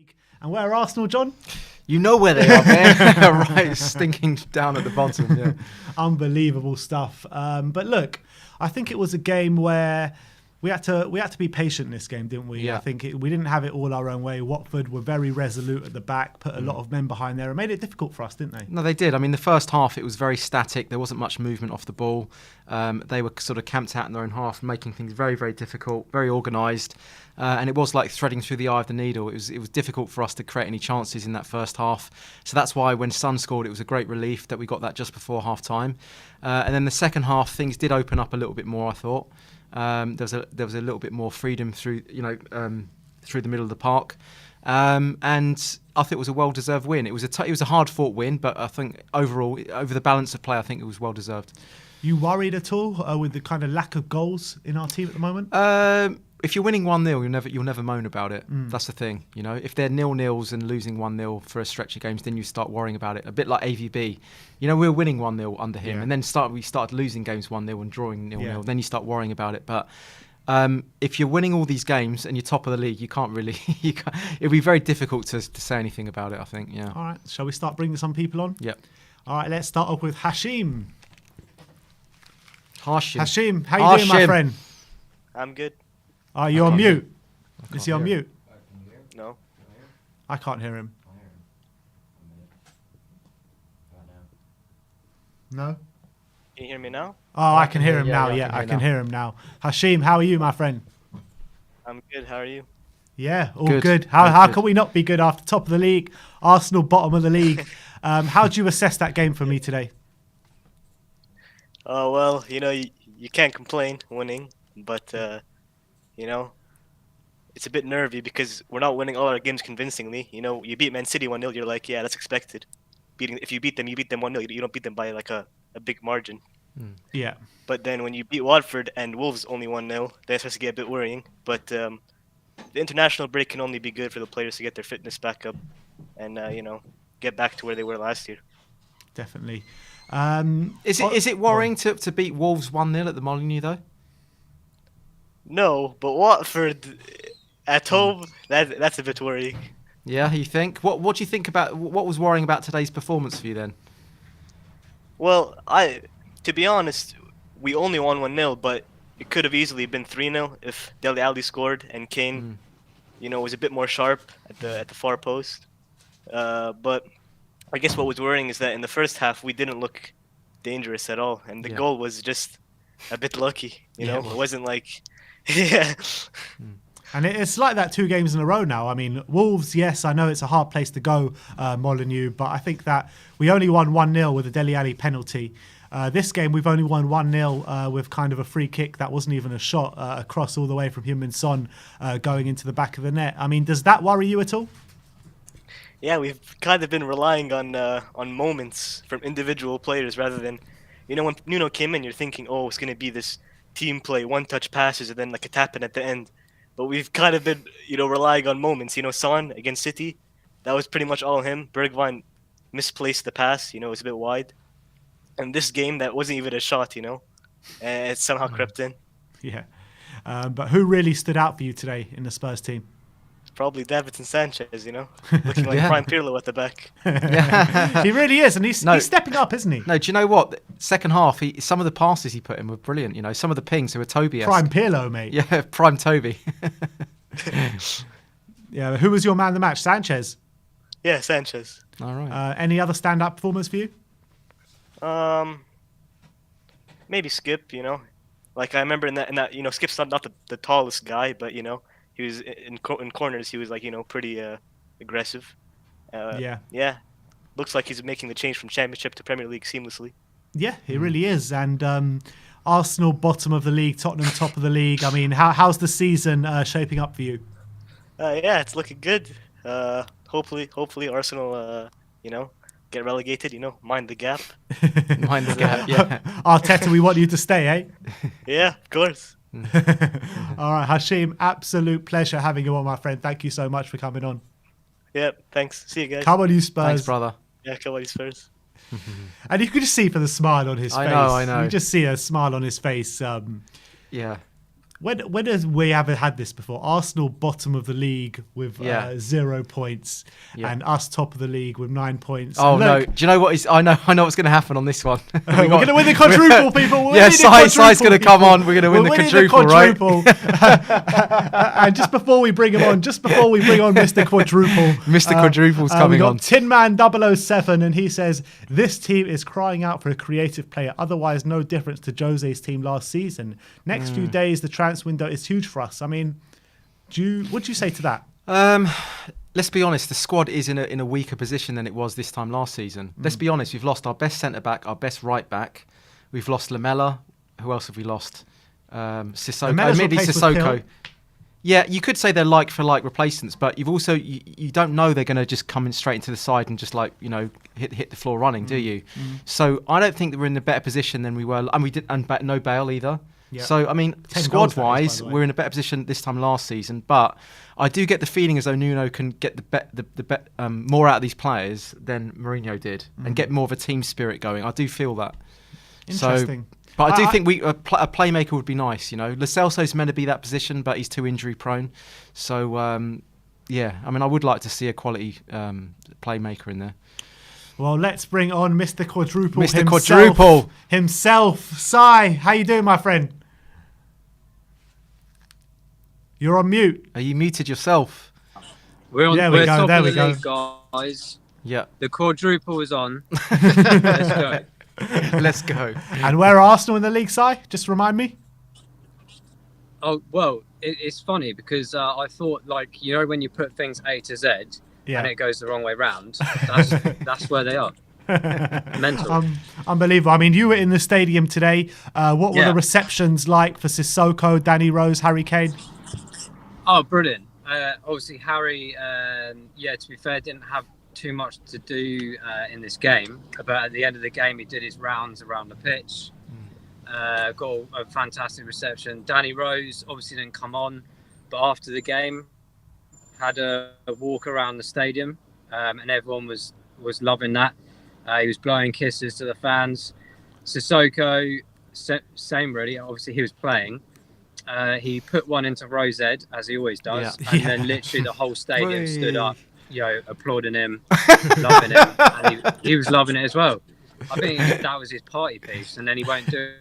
League. And where are Arsenal, John? You know where they are, man. Right, stinking down at the bottom. Yeah. Unbelievable stuff. But look, I think it was a game where we had to be patient in this game, didn't we? Yeah. I think we didn't have it all our own way. Watford were very resolute at the back, put a lot of men behind there, and made it difficult for us, didn't they? No, they did. I mean, the first half, it was very static. There wasn't much movement off the ball. They were sort of camped out in their own half, making things very, very difficult, very organised. And it was like threading through the eye of the needle. It was difficult for us to create any chances in that first half. So that's why when Son scored, it was a great relief that we got that just before half-time. And then the second half, things did open up a little bit more, I thought. There was a little bit more freedom through the middle of the park, and I think it was a well-deserved win. It was a hard-fought win, but I think overall, over the balance of play, I think it was well-deserved. You worried at all with the kind of lack of goals in our team at the moment? If you're winning 1-0, you'll never moan about it. That's the thing, you know. If they're 0-0s and losing 1-0 for a stretch of games, then you start worrying about it. A bit like AVB, you know, we were winning 1-0 under him, and then we started losing games 1-0 and drawing 0-0. Yeah. Then you start worrying about it. But if you're winning all these games and you're top of the league, you can't really. It'll be very difficult to say anything about it, I think. Yeah. All right, shall we start bringing some people on? Yep. All right, let's start off with Hashim. Hashim. Hashim, how you doing, my friend? I'm good. Are you on mute? Is he on mute? No. I can't hear him. No? Can you hear me now? Oh, I can hear him now. Yeah, I can hear him now. Hashim, how are you, my friend? I'm good. How are you? Yeah, all good. How can we not be good after top of the league, Arsenal bottom of the league? How do you assess that game for me today? Oh, well, you know, you can't complain winning, but, you know, it's a bit nervy because we're not winning all our games convincingly. You know, you beat Man City 1-0, you're like, yeah, that's expected. If you beat them 1-0. You don't beat them by, like, a big margin. Yeah. But then when you beat Watford and Wolves only 1-0, that starts to get a bit worrying. But the international break can only be good for the players to get their fitness back up and, you know, get back to where they were last year. Definitely. Is it worrying to beat Wolves 1-0 at the Molineux, though? No, but Watford at home, that's a bit worrying. Yeah, you think? What do you think about what was worrying about today's performance for you then? Well, to be honest, we only won 1-0, but it could have easily been 3-0 if Dele Alli scored and Kane, you know, was a bit more sharp at the far post. But I guess what was worrying is that in the first half we didn't look dangerous at all, and the goal was just a bit lucky. You know, it wasn't like, yeah. And it's like that 2 games in a row now. I mean, Wolves, yes, I know it's a hard place to go, Molineux, but I think that we only won 1-0 with a Dele Alli penalty. This game, we've only won 1-0 with kind of a free kick that wasn't even a shot across all the way from Heung-min Son going into the back of the net. I mean, does that worry you at all? Yeah, we've kind of been relying on moments from individual players rather than, you know, when Nuno came in, you're thinking, oh, it's going to be this team play, one-touch passes, and then like a tap-in at the end. But we've kind of been, you know, relying on moments. You know, Son against City, that was pretty much all him. Bergwijn misplaced the pass, you know, it was a bit wide. And this game, that wasn't even a shot, you know, and it somehow crept in. Yeah. But who really stood out for you today in the Spurs team? Probably Davinson Sanchez, you know, looking like Prime Pirlo at the back. He really is, and he's stepping up, isn't he? No, do you know what? Second half, some of the passes he put in were brilliant. You know, some of the pings were Toby-esque. Prime Pirlo, mate. Yeah, Prime Toby. Yeah, who was your man of the match? Sanchez? Yeah, Sanchez. All right. Any other stand-up performers for you? Maybe Skip, you know. Like, I remember in that you know, Skip's not the tallest guy, but, you know, he was in corners. He was like, you know, pretty aggressive. Yeah. Looks like he's making the change from Championship to Premier League seamlessly. Yeah, he really is. And Arsenal bottom of the league, Tottenham top of the league. I mean, how's the season shaping up for you? Yeah, it's looking good. Hopefully Arsenal, you know, get relegated. You know, mind the gap. Mind the gap. Yeah. Arteta, we want you to stay, eh? Yeah, of course. All right, Hashim, absolute pleasure having you on, my friend. Thank you so much for coming on. Yeah, thanks. See you guys. Come on, you Spurs. Thanks, brother. Yeah, come on, you Spurs. And you could just see for the smile on his face. I know. You just see a smile on his face. Yeah. When has we ever had this before? Arsenal bottom of the league with 0 points, and us top of the league with 9 points. Oh no! Do you know what is? I know what's going to happen on this one. We're going to win the quadruple, people. Sai's going to come on. We're going to win the quadruple, right? And just before we bring him on, Mr. Quadruple, Mr. Quadruple's coming on. Tin Man 007, and he says this team is crying out for a creative player. Otherwise, no difference to Jose's team last season. Next few days, the transfer window is huge for us. I mean, what do you say to that? Let's be honest, the squad is in a weaker position than it was this time last season. Let's be honest, we've lost our best centre-back, our best right-back. We've lost Lamela. Who else have we lost? Sissoko. Maybe Sissoko. Yeah, you could say they're like-for-like replacements, but you've also you don't know they're going to just come in straight into the side and just hit the floor running, do you? So I don't think that we're in a better position than we were, and no Bale either. Yep. So, I mean, squad-wise, we're in a better position this time last season, but I do get the feeling as though Nuno can get the more out of these players than Mourinho did and get more of a team spirit going. I do feel that. Interesting. But I do think a playmaker would be nice. Lo Celso's meant to be that position, but he's too injury-prone. So, I mean, I would like to see a quality playmaker in there. Well, let's bring on Mr. Quadruple himself. Sai, how you doing, my friend? You're on mute. Are you muted yourself? We're top of the league, guys. Yeah. The quadruple is on. Let's go. Let's go. And where are Arsenal in the league, Sai? Just remind me. Oh, well, it's funny because I thought, when you put things A to Z and it goes the wrong way round, that's where they are. Mental. Unbelievable. I mean, you were in the stadium today. What were the receptions like for Sissoko, Danny Rose, Harry Kane? Oh, brilliant. Obviously, Harry, to be fair, didn't have too much to do in this game. But at the end of the game, he did his rounds around the pitch. Got a fantastic reception. Danny Rose obviously didn't come on, but after the game, had a walk around the stadium, and everyone was loving that. He was blowing kisses to the fans. Sissoko, same really. Obviously, he was playing. He put one into Rose Ed, as he always does, and then literally the whole stadium stood up, applauding him, loving him, and he was loving it as well. I think that was his party piece, and then he won't do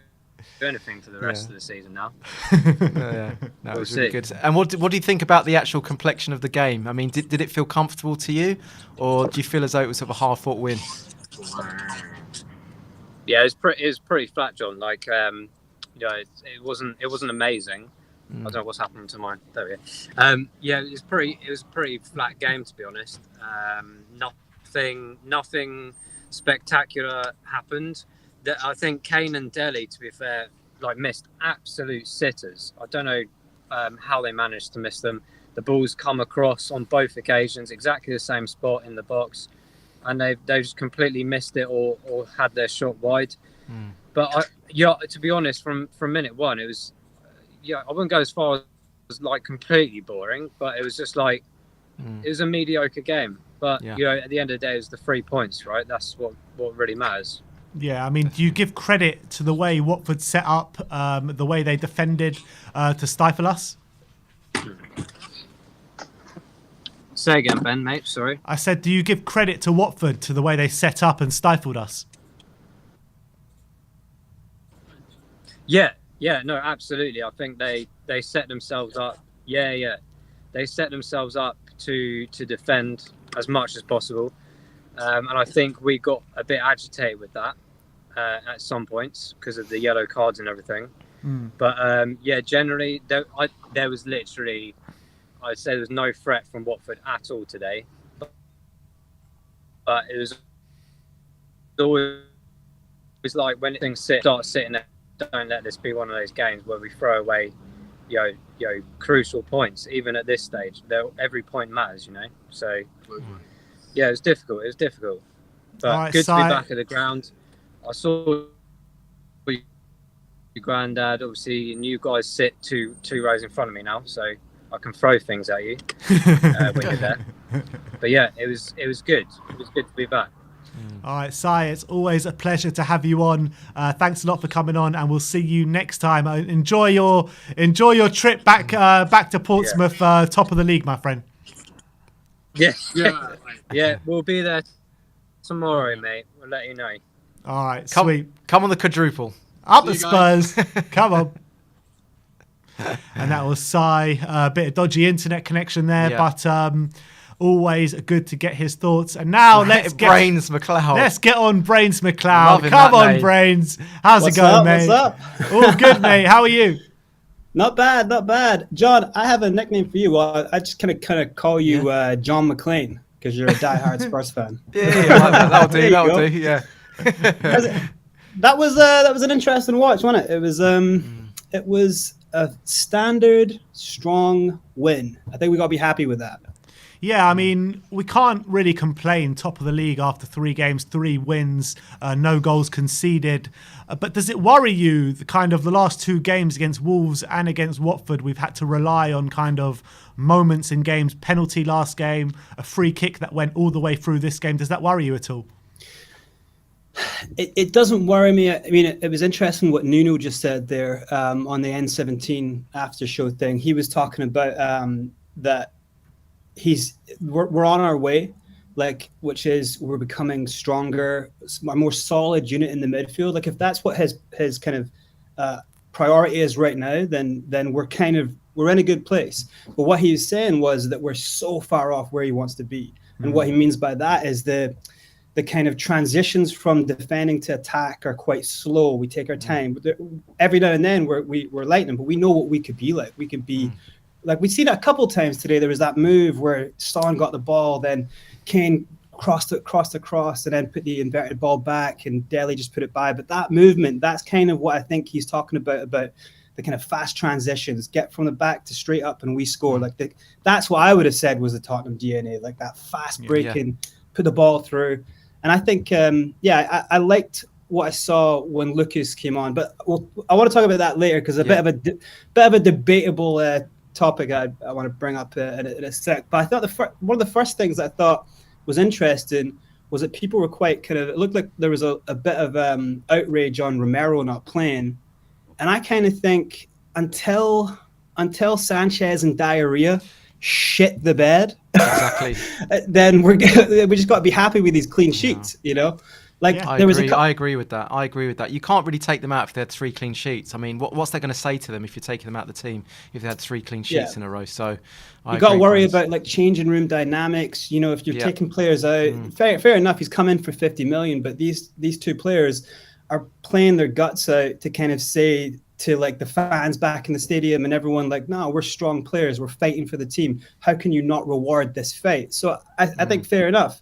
anything for the rest of the season now. That was really good. And what do you think about the actual complexion of the game? I mean, did it feel comfortable to you, or do you feel as though it was sort of a hard-fought win? Yeah, it was pretty flat, John. It wasn't amazing. I don't know what's happening to mine. There we go. It was a pretty flat game, to be honest. Nothing spectacular happened. I think Kane and Dele, to be fair, missed absolute sitters. I don't know how they managed to miss them. The ball's come across on both occasions, exactly the same spot in the box, and they just completely missed it or had their shot wide. But to be honest, from minute one, it was I wouldn't go as far as completely boring, but it was just it was a mediocre game. But at the end of the day, it was the 3 points, right? That's what really matters. Yeah, I mean, do you give credit to the way Watford set up, the way they defended to stifle us? Say again, Ben, mate, sorry. I said, do you give credit to Watford to the way they set up and stifled us? Yeah, no, absolutely. I think they set themselves up. They set themselves up to defend as much as possible. And I think we got a bit agitated with that at some points because of the yellow cards and everything. But generally, there was literally, I'd say there was no threat from Watford at all today. But it was always when things start sitting there, don't let this be one of those games where we throw away, crucial points. Even at this stage, every point matters, So, it was difficult. But good to be back at the ground. I saw your granddad. Obviously, and you guys sit two rows in front of me now, so I can throw things at you when you're there. But it was good. It was good to be back. All right, Si, it's always a pleasure to have you on. Thanks a lot for coming on, and we'll see you next time. Enjoy your trip back to Portsmouth, top of the league, my friend. Yeah, we'll be there tomorrow, mate. We'll let you know. All right, sweet. Come on the quadruple. Up the Spurs. Come on. And that was Si. A bit of dodgy internet connection there, but always good to get his thoughts. And now let's get Brains McLeod. Let's get on Brains McLeod. Loving Come that on, name. Brains. How's it going, mate? What's up? All good, mate. How are you? Not bad, not bad. John, I have a nickname for you. Well, I just kind of call you John McClane because you're a diehard Spurs fan. Yeah, that'll do. That'll do. Yeah. That was an interesting watch, wasn't it? It was a standard, strong win. I think we got to be happy with that. Yeah, I mean, we can't really complain. Top of the league after 3 games, 3 wins, no goals conceded. But does it worry you, the last 2 games against Wolves and against Watford, we've had to rely on kind of moments in games, penalty last game, a free kick that went all the way through this game. Does that worry you at all? It doesn't worry me. I mean, it was interesting what Nuno just said there on the N17 after show thing. He was talking about that we're on our way, which is we're becoming stronger, a more solid unit in the midfield. Like if that's what his kind of priority is right now, then we're in a good place. But what he was saying was that we're so far off where he wants to be, and what he means by that is the kind of transitions from defending to attack are quite slow. We take our time. Every now and then we're lightning, but we know what we could be like. We could be. Like we see that a couple of times today. There was that move where Son got the ball, then Kane crossed across, and then put the inverted ball back, and Dele just put it by. But that movement, that's kind of what I think he's talking about the kind of fast transitions, get from the back to straight up, and we score. That's what I would have said was the Tottenham DNA, like that fast breaking, put the ball through. And I think, I liked what I saw when Lucas came on. But I want to talk about that later because bit of a debatable topic I want to bring up in a sec. But I thought one of the first things I thought was interesting was that people were quite it looked like there was a bit of outrage on Romero not playing. And I kind of think until Sanchez and Diarrhea shit the bed, Exactly. then we just got to be happy with these clean sheets, you know? I agree with that. You can't really take them out if they had 3 clean sheets. I mean, what's they going to say to them if you're taking them out of the team if they had 3 clean sheets in a row? So you got to worry about changing room dynamics. You know, if you're taking players out, fair enough. He's come in for 50 million, but these 2 players are playing their guts out to kind of say to the fans back in the stadium and everyone no, we're strong players. We're fighting for the team. How can you not reward this fight? So I think fair enough.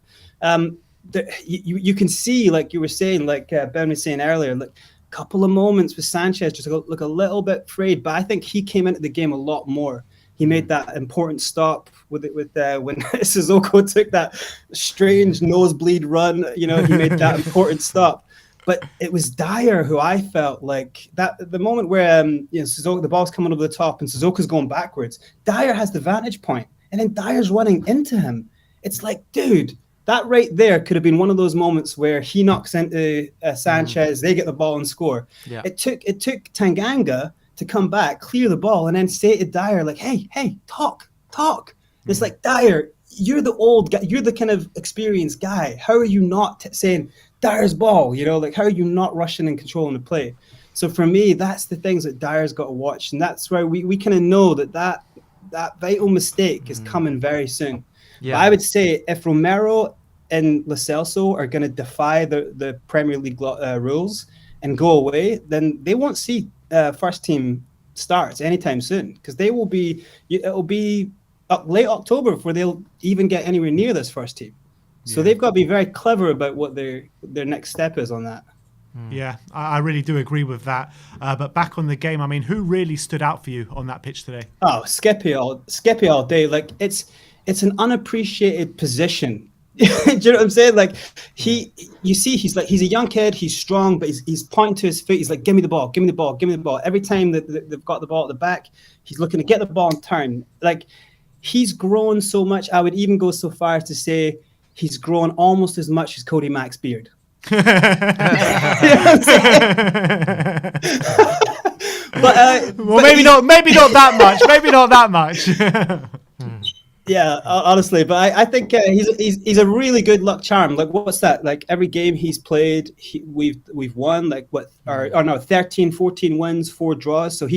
You can see, like you were saying, Ben was saying earlier, a couple of moments with Sanchez just look a little bit frayed, but I think he came into the game a lot more. He made that important stop when Sissoko took that strange nosebleed run. You know, he made that important stop. But it was Dyer who I felt like that the moment where Sissoko, the ball's coming over the top and Sissoko's going backwards. Dyer has the vantage point, and then Dyer's running into him. It's like, dude. That right there could have been one of those moments where he knocks into Sanchez, they get the ball and score. Yeah. It took Tanganga to come back, clear the ball, and then say to Dyer, hey, talk. It's like, Dyer, you're the old guy, you're the kind of experienced guy. How are you not saying Dyer's ball? You know, how are you not rushing and controlling the play? So for me, that's the things that Dyer's got to watch, and that's where we kind of know that vital mistake is coming very soon. Yeah. But I would say if Romero and Lo Celso are going to defy the Premier League rules and go away, then they won't see first team starts anytime soon because it'll be late October before they'll even get anywhere near this first team. So they've got to be very clever about what their next step is on that. Yeah, I really do agree with that. But back on the game, I mean, who really stood out for you on that pitch today? Oh, Skippy all day. It's an unappreciated position. Do you know what I'm saying? He's a young kid, he's strong, but he's pointing to his feet. He's like, give me the ball. Every time that they've got the ball at the back, he's looking to get the ball and turn. He's grown so much. I would even go so far as to say he's grown almost as much as Cody Mack's beard. You know what I'm saying? Well, maybe not that much. Maybe not that much. Yeah, honestly, but I think he's a really good luck charm. Like, what's that? Like, every game he's played, we've won. Like, 13, 14 wins, 4 draws. So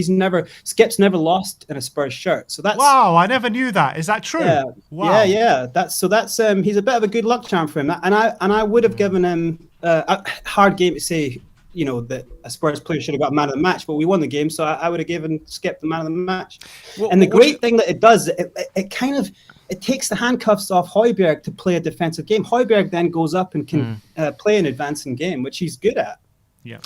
Skip's never lost in a Spurs shirt. So that's wow. I never knew that. Is that true? Yeah, wow. yeah. That's he's a bit of a good luck charm for him. And I would have given him a hard game to say, you know, that a Spurs player should have got man of the match, but we won the game, so I would have given Skip the man of the match. And the great thing that it does, it kind of takes the handcuffs off Højbjerg to play a defensive game. Højbjerg then goes up and can play an advancing game, which he's good at. Yeah.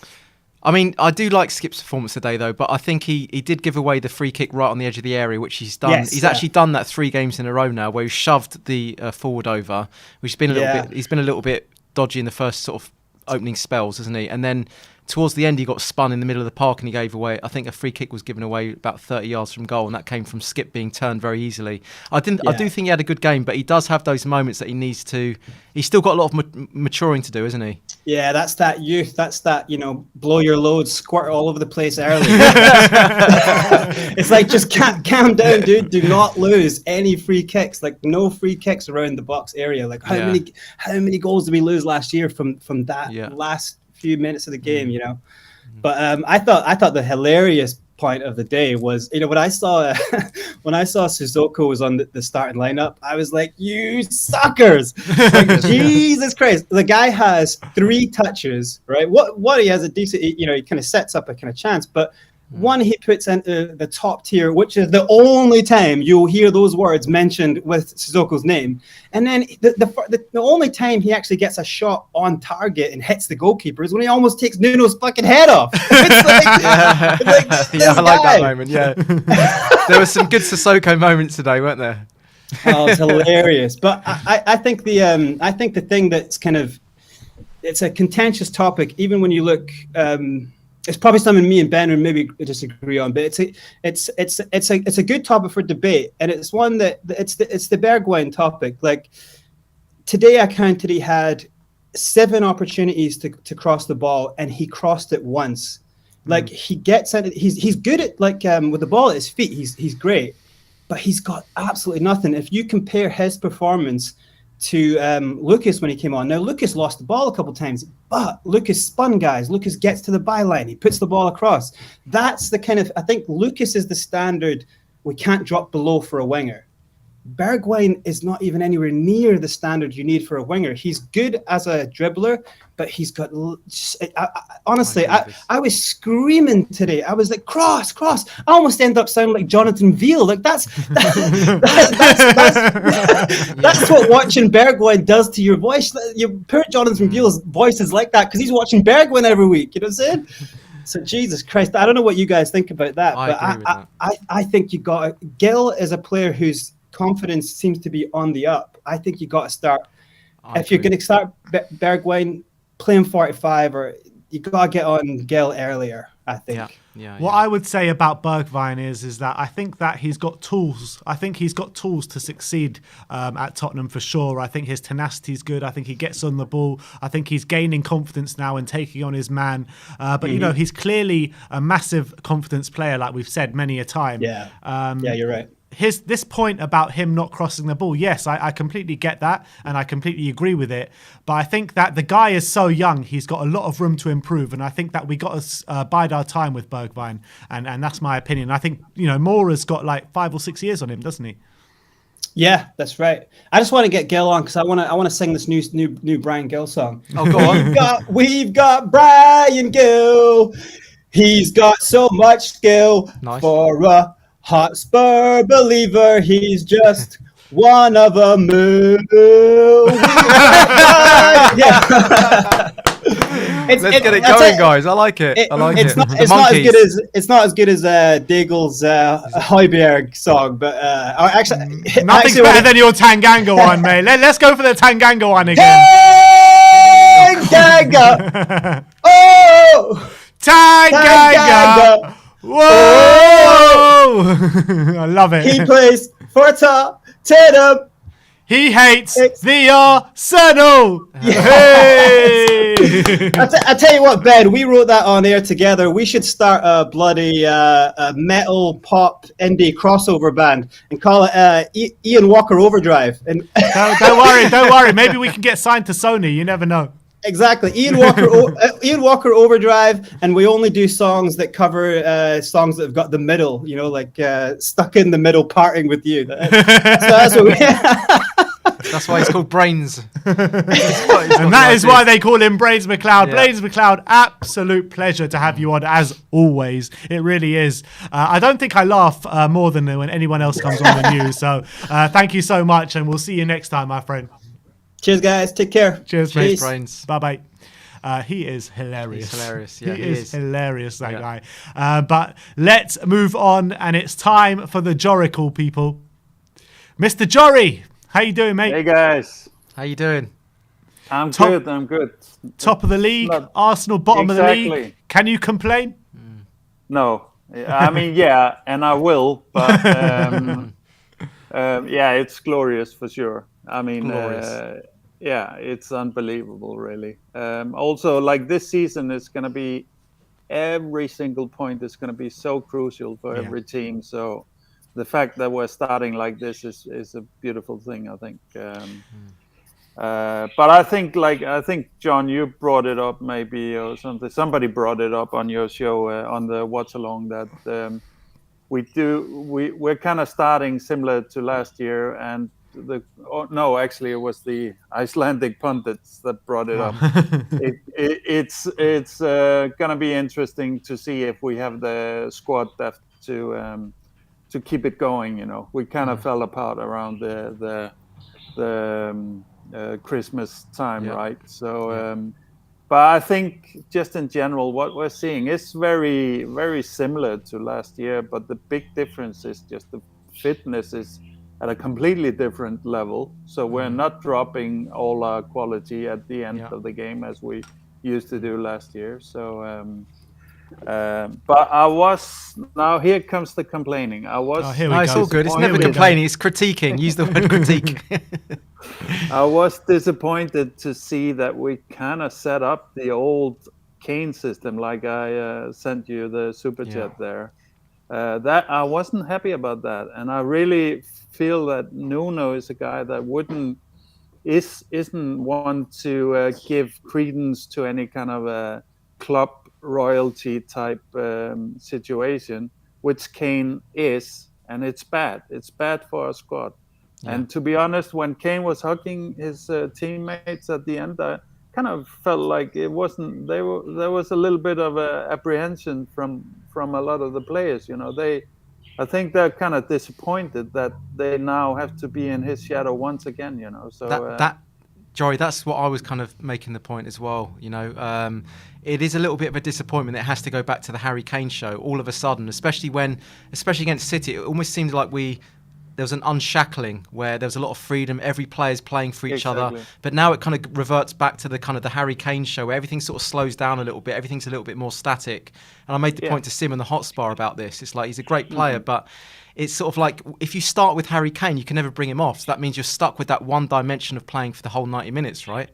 I mean, I do like Skip's performance today, though, but I think he did give away the free kick right on the edge of the area, which he's done. Yes, he's actually done that 3 games in a row now, where he's shoved the forward over, which has been a little bit. He's been a little bit dodgy in the first sort of opening spells, hasn't he? And then towards the end, he got spun in the middle of the park and he gave away, I think a free kick was given away about 30 yards from goal, and that came from Skip being turned very easily. I do think he had a good game, but he does have those moments that he needs to. He's still got a lot of maturing to do, isn't he? Yeah, that's that youth. That's that, you know, blow your load, squirt all over the place early. It's like, just calm down, dude. Do not lose any free kicks. Like, no free kicks around the box area. Like, how many goals did we lose last year from that last few minutes of the game, you know? But I thought the hilarious point of the day was, you know, when I saw Sissoko was on the starting lineup, I was like, you suckers. Like, Jesus Christ, the guy has 3 touches, right? What he has a decent, you know, he kind of sets up a kind of chance, but one he puts into the top tier, which is the only time you'll hear those words mentioned with Sissoko's name. And then the only time he actually gets a shot on target and hits the goalkeeper is when he almost takes Nuno's fucking head off. It's like, I like that moment. Yeah, there were some good Sissoko moments today, weren't there? Oh, it's hilarious. But I think the thing that's kind of, it's a contentious topic, even when you look. It's probably something me and Ben would maybe disagree on, but it's a good topic for debate, and it's one that it's the Bergwijn topic. Like, today, I counted he had 7 opportunities to cross the ball, and he crossed it once. Like, he gets at it. He's good at, like, with the ball at his feet. He's great, but he's got absolutely nothing. If you compare his performance to Lucas when he came on. Now, Lucas lost the ball a couple of times, but Lucas spun guys. Lucas gets to the byline. He puts the ball across. That's the kind of, I think Lucas is the standard we can't drop below for a winger. Bergwijn is not even anywhere near the standard you need for a winger. He's good as a dribbler, but he's got... honestly, I was screaming today. I was like, cross. I almost ended up sounding like Jonathan Veal. Like, that's what watching Bergwijn does to your voice. Your poor Jonathan Veal's voice is like that because he's watching Bergwijn every week. You know what I'm saying? So, Jesus Christ, I don't know what you guys think about that, I think you got... Gil is a player whose confidence seems to be on the up. I think you got to start. If you're going to start Bergwijn, play him 45, or you got to get on Gil earlier, I think. Yeah. What I would say about Bergwijn is that I think that he's got tools. I think he's got tools to succeed at Tottenham for sure. I think his tenacity is good. I think he gets on the ball. I think he's gaining confidence now and taking on his man. But, you know, he's clearly a massive confidence player, like we've said many a time. Yeah, you're right. This point about him not crossing the ball, yes, I completely get that and I completely agree with it. But I think that the guy is so young, he's got a lot of room to improve. And I think that we got to bide our time with Bergwijn. And that's my opinion. I think, you know, Mora's got like 5 or 6 years on him, doesn't he? Yeah, that's right. I just want to get Gil on because I want to sing this new Brian Gill song. Oh, go on. We've got Brian Gill. He's got so much skill for a Hotspur believer. He's just one of a million. Let's get it going, guys. I like it. It's not as good as Daigle's Højbjerg song, but nothing's better than your Tanganga one, mate. Let's go for the Tanganga one again. Tanganga. Oh, Tanganga. Whoa! I love it. He plays for Tottenham. He hates the Arsenal. Yes. Hey! I tell you what, Ben, we wrote that on air together. We should start a bloody metal pop indie crossover band and call it Ian Walker Overdrive. And don't worry. Maybe we can get signed to Sony. You never know. Exactly, Ian Walker Overdrive, and we only do songs that cover songs that have got the middle, you know, like Stuck in the Middle, Parting with You. So that's what we. That's why it's called Brains. And that is why they call him Brains McLeod. Yeah. Brains McLeod, absolute pleasure to have you on as always. It really is. I don't think I laugh more than when anyone else comes on than you. So thank you so much, and we'll see you next time, my friend. Cheers, guys. Take care. Cheers, mate. Brains. Bye-bye. He is hilarious. He's hilarious. Yeah, he is hilarious, that guy. But let's move on, and it's time for the Jorical, people. Mr. Jory, how you doing, mate? Hey, guys. How you doing? I'm good. Top of the league. Arsenal, bottom of the league. Can you complain? No. I mean, yeah, and I will, but yeah, it's glorious for sure. I mean, yeah, it's unbelievable, really. Also, like this season is going to be, every single point is going to be so crucial for every team. So the fact that we're starting like this is a beautiful thing, I think. But I think, John, you brought it up maybe, or something. Somebody brought it up on your show on the watch along that we're kind of starting similar to last year, and actually it was the Icelandic pundits that brought it up. It's gonna be interesting to see if we have the squad depth to keep it going. You know, we kind of fell apart around the Christmas time, right? So but I think just in general what we're seeing is very, very similar to last year, but the big difference is just the fitness is at a completely different level. So we're not dropping all our quality at the end of the game as we used to do last year. So, but now here comes the complaining. It's all good. It's never complaining. It's critiquing. Use the word critique. I was disappointed to see that we kind of set up the old Kane system, like I sent you the super chat there. That I wasn't happy about that, and I really feel that Nuno is a guy that isn't one to give credence to any kind of a club royalty type situation, which Kane is, and it's bad. It's bad for our squad. Yeah. And to be honest, when Kane was hugging his teammates at the end, I kind of felt like it wasn't. There was a little bit of apprehension from a lot of the players. You know, I think they're kind of disappointed that they now have to be in his shadow once again. You know, so Jory, that's what I was kind of making the point as well. You know, it is a little bit of a disappointment that it has to go back to the Harry Kane show all of a sudden, especially against City. It almost seemed like there was an unshackling where there was a lot of freedom. Every player's playing for each other. But now it kind of reverts back to the Harry Kane show where everything sort of slows down a little bit. Everything's a little bit more static. And I made the point to Sim in the hot spar about this. It's like he's a great player, but it's sort of like if you start with Harry Kane, you can never bring him off. So that means you're stuck with that one dimension of playing for the whole 90 minutes, right?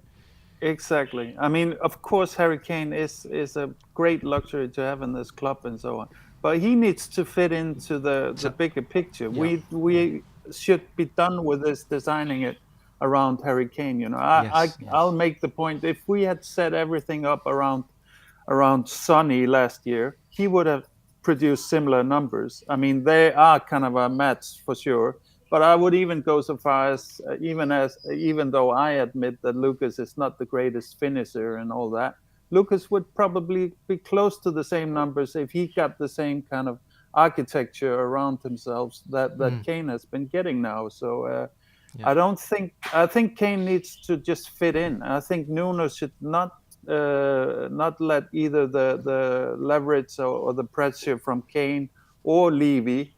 Exactly. I mean, of course, Harry Kane is a great luxury to have in this club and so on. But he needs to fit into the bigger picture. Yeah. We should be done with this, designing it around Harry Kane. You know, I'll make the point. If we had set everything up around Sonny last year, he would have produced similar numbers. I mean, they are kind of a match for sure. But I would even go so far as even though I admit that Lucas is not the greatest finisher and all that, Lucas would probably be close to the same numbers if he got the same kind of architecture around himself that Kane has been getting now. So I think Kane needs to just fit in. I think Nuno should not let either the leverage or the pressure from Kane or Levy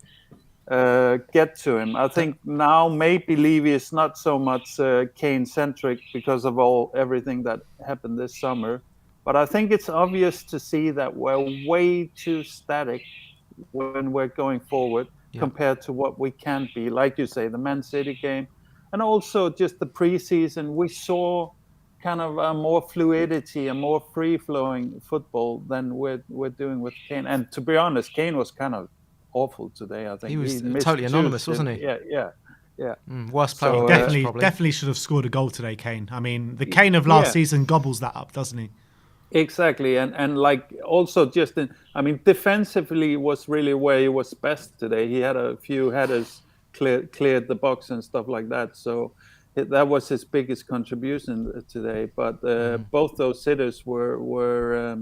get to him. I think now maybe Levy is not so much Kane centric because of everything that happened this summer. But I think it's obvious to see that we're way too static when we're going forward compared to what we can be. Like you say, the Man City game, and also just the preseason, we saw kind of a more fluidity, a more free-flowing football than we're doing with Kane. And to be honest, Kane was kind of awful today. I think he was missed totally anonymous, wasn't he? Yeah. Worst player on the pitch, probably. Definitely should have scored a goal today, Kane. I mean, the Kane of last season gobbles that up, doesn't he? Exactly, and like also just defensively was really where he was best today. He had a few headers, cleared the box and stuff like that. So that was his biggest contribution today. But both those sitters were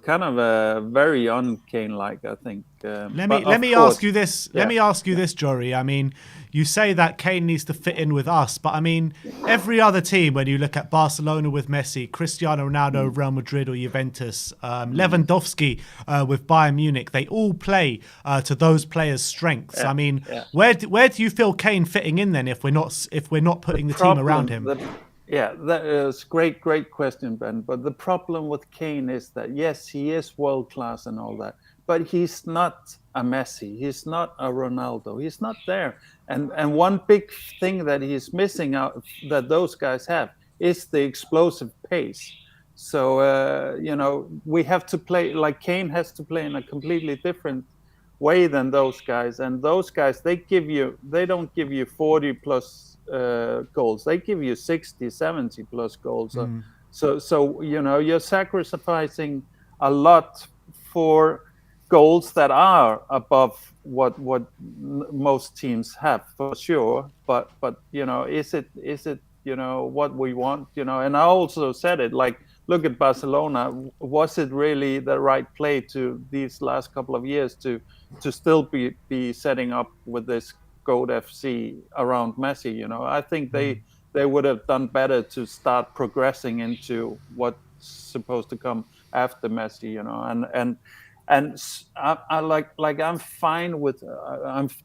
kind of very un-Kane-like, I think. Let me ask you this. Let me ask you this, Jory. I mean, you say that Kane needs to fit in with us, but I mean, every other team, when you look at Barcelona with Messi, Cristiano Ronaldo, Real Madrid or Juventus, Lewandowski with Bayern Munich, they all play to those players' strengths. I mean, where do you feel Kane fitting in then if we're not putting the team around him? That is great question, Ben. But the problem with Kane is that, yes, he is world class and all that, but he's not a Messi. He's not a Ronaldo. He's not there. And one big thing that he's missing out that those guys have is the explosive pace. So, we have to play, like Kane has to play in a completely different way than those guys. And those guys, they don't give you 40 plus goals. They give you 60, 70 plus goals. So you're sacrificing a lot for goals that are above what most teams have, for sure. But is it what we want? And I also said it, like, look at Barcelona. Was it really the right play to these last couple of years to still be setting up with this GOAT FC around Messi? I think they would have done better to start progressing into what's supposed to come after Messi. And I'm fine with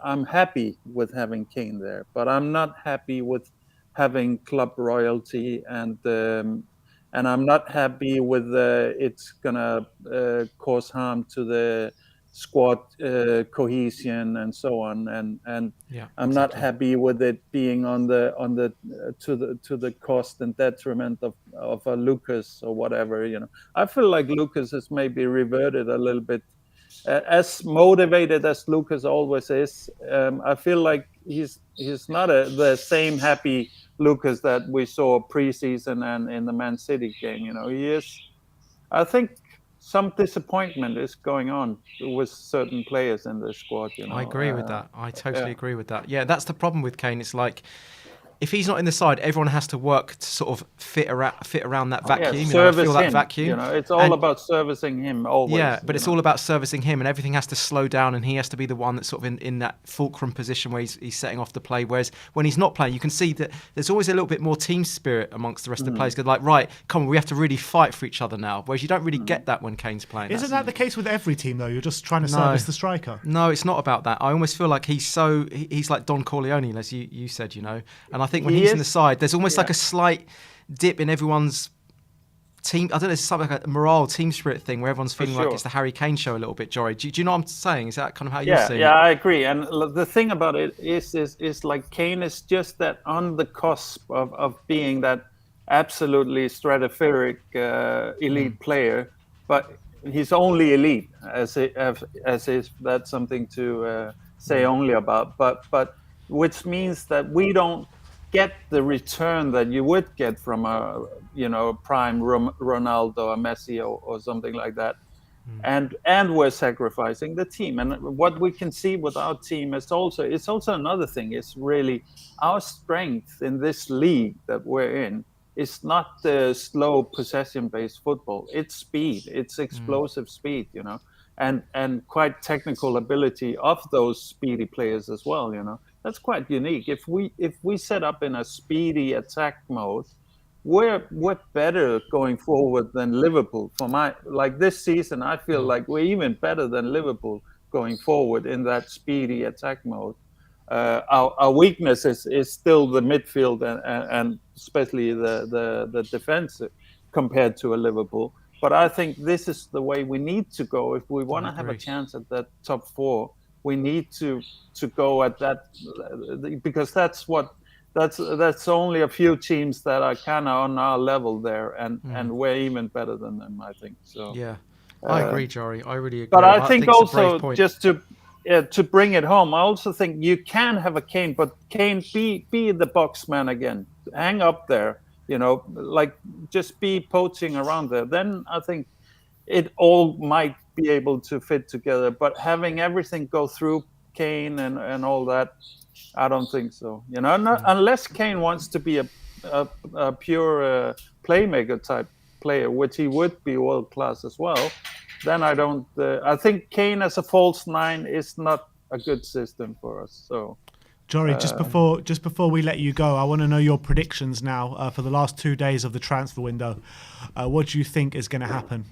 I'm happy with having Kane there, but I'm not happy with having club royalty, and I'm not happy with it's gonna cause harm to the squad cohesion and so on, and I'm not happy with it being on the to the cost and detriment of a Lucas or whatever. I feel like Lucas has maybe reverted a little bit. As motivated as Lucas always is, I feel like he's not the same happy Lucas that we saw preseason and in the Man City game. He is. I think some disappointment is going on with certain players in the squad. I agree with that. I totally agree with that. Yeah, that's the problem with Kane. It's like, if he's not in the side, everyone has to work to sort of fit around that vacuum. Service that him. vacuum. It's all about servicing him always. Yeah, but it's all about servicing him, and everything has to slow down, and he has to be the one that's sort of in that fulcrum position where he's setting off the play. Whereas when he's not playing, you can see that there's always a little bit more team spirit amongst the rest of the players. Because like, right, come on, we have to really fight for each other now. Whereas you don't really get that when Kane's playing. Isn't that the case with every team though? You're just trying to service the striker. No, it's not about that. I almost feel like he's like Don Corleone, as you said, And I think when he's in the side, there's almost like a slight dip in everyone's team. I don't know, it's something like a morale, team spirit thing where everyone's feeling like it's the Harry Kane show a little bit, Jory. Do you know what I'm saying? Is that kind of how you're seeing it? Yeah, I agree. And the thing about it is like Kane is just that on the cusp of being that absolutely stratospheric elite player, but he's only elite, as if that's something to say only about. But which means that we don't get the return that you would get from a prime Ronaldo or Messi or something like that, and we're sacrificing the team. And what we can see with our team is also another thing. It's really our strength in this league that we're in is not the slow possession-based football. It's speed. It's explosive speed. And quite technical ability of those speedy players as well. That's quite unique. If we set up in a speedy attack mode, we're better going forward than Liverpool. This season, I feel like we're even better than Liverpool going forward in that speedy attack mode. Our weakness is still the midfield and especially the defense compared to a Liverpool. But I think this is the way we need to go if we want to have a chance at that top four. We need to go at that, because that's that's only a few teams that are kind of on our level there, and we're even better than them, I think. So yeah, I agree, Jory. I really agree. but I think it's a brave also point. just to bring it home, I also think you can have a Kane, but Kane be the box man again, hang up there, like just be poaching around there. Then I think it all might be able to fit together. But having everything go through Kane and all that, I don't think so. Unless Kane wants to be a pure playmaker type player, which he would be world class as well. Then I don't. I think Kane as a false nine is not a good system for us. So, Jory, just before we let you go, I want to know your predictions now for the last 2 days of the transfer window. What do you think is going to happen?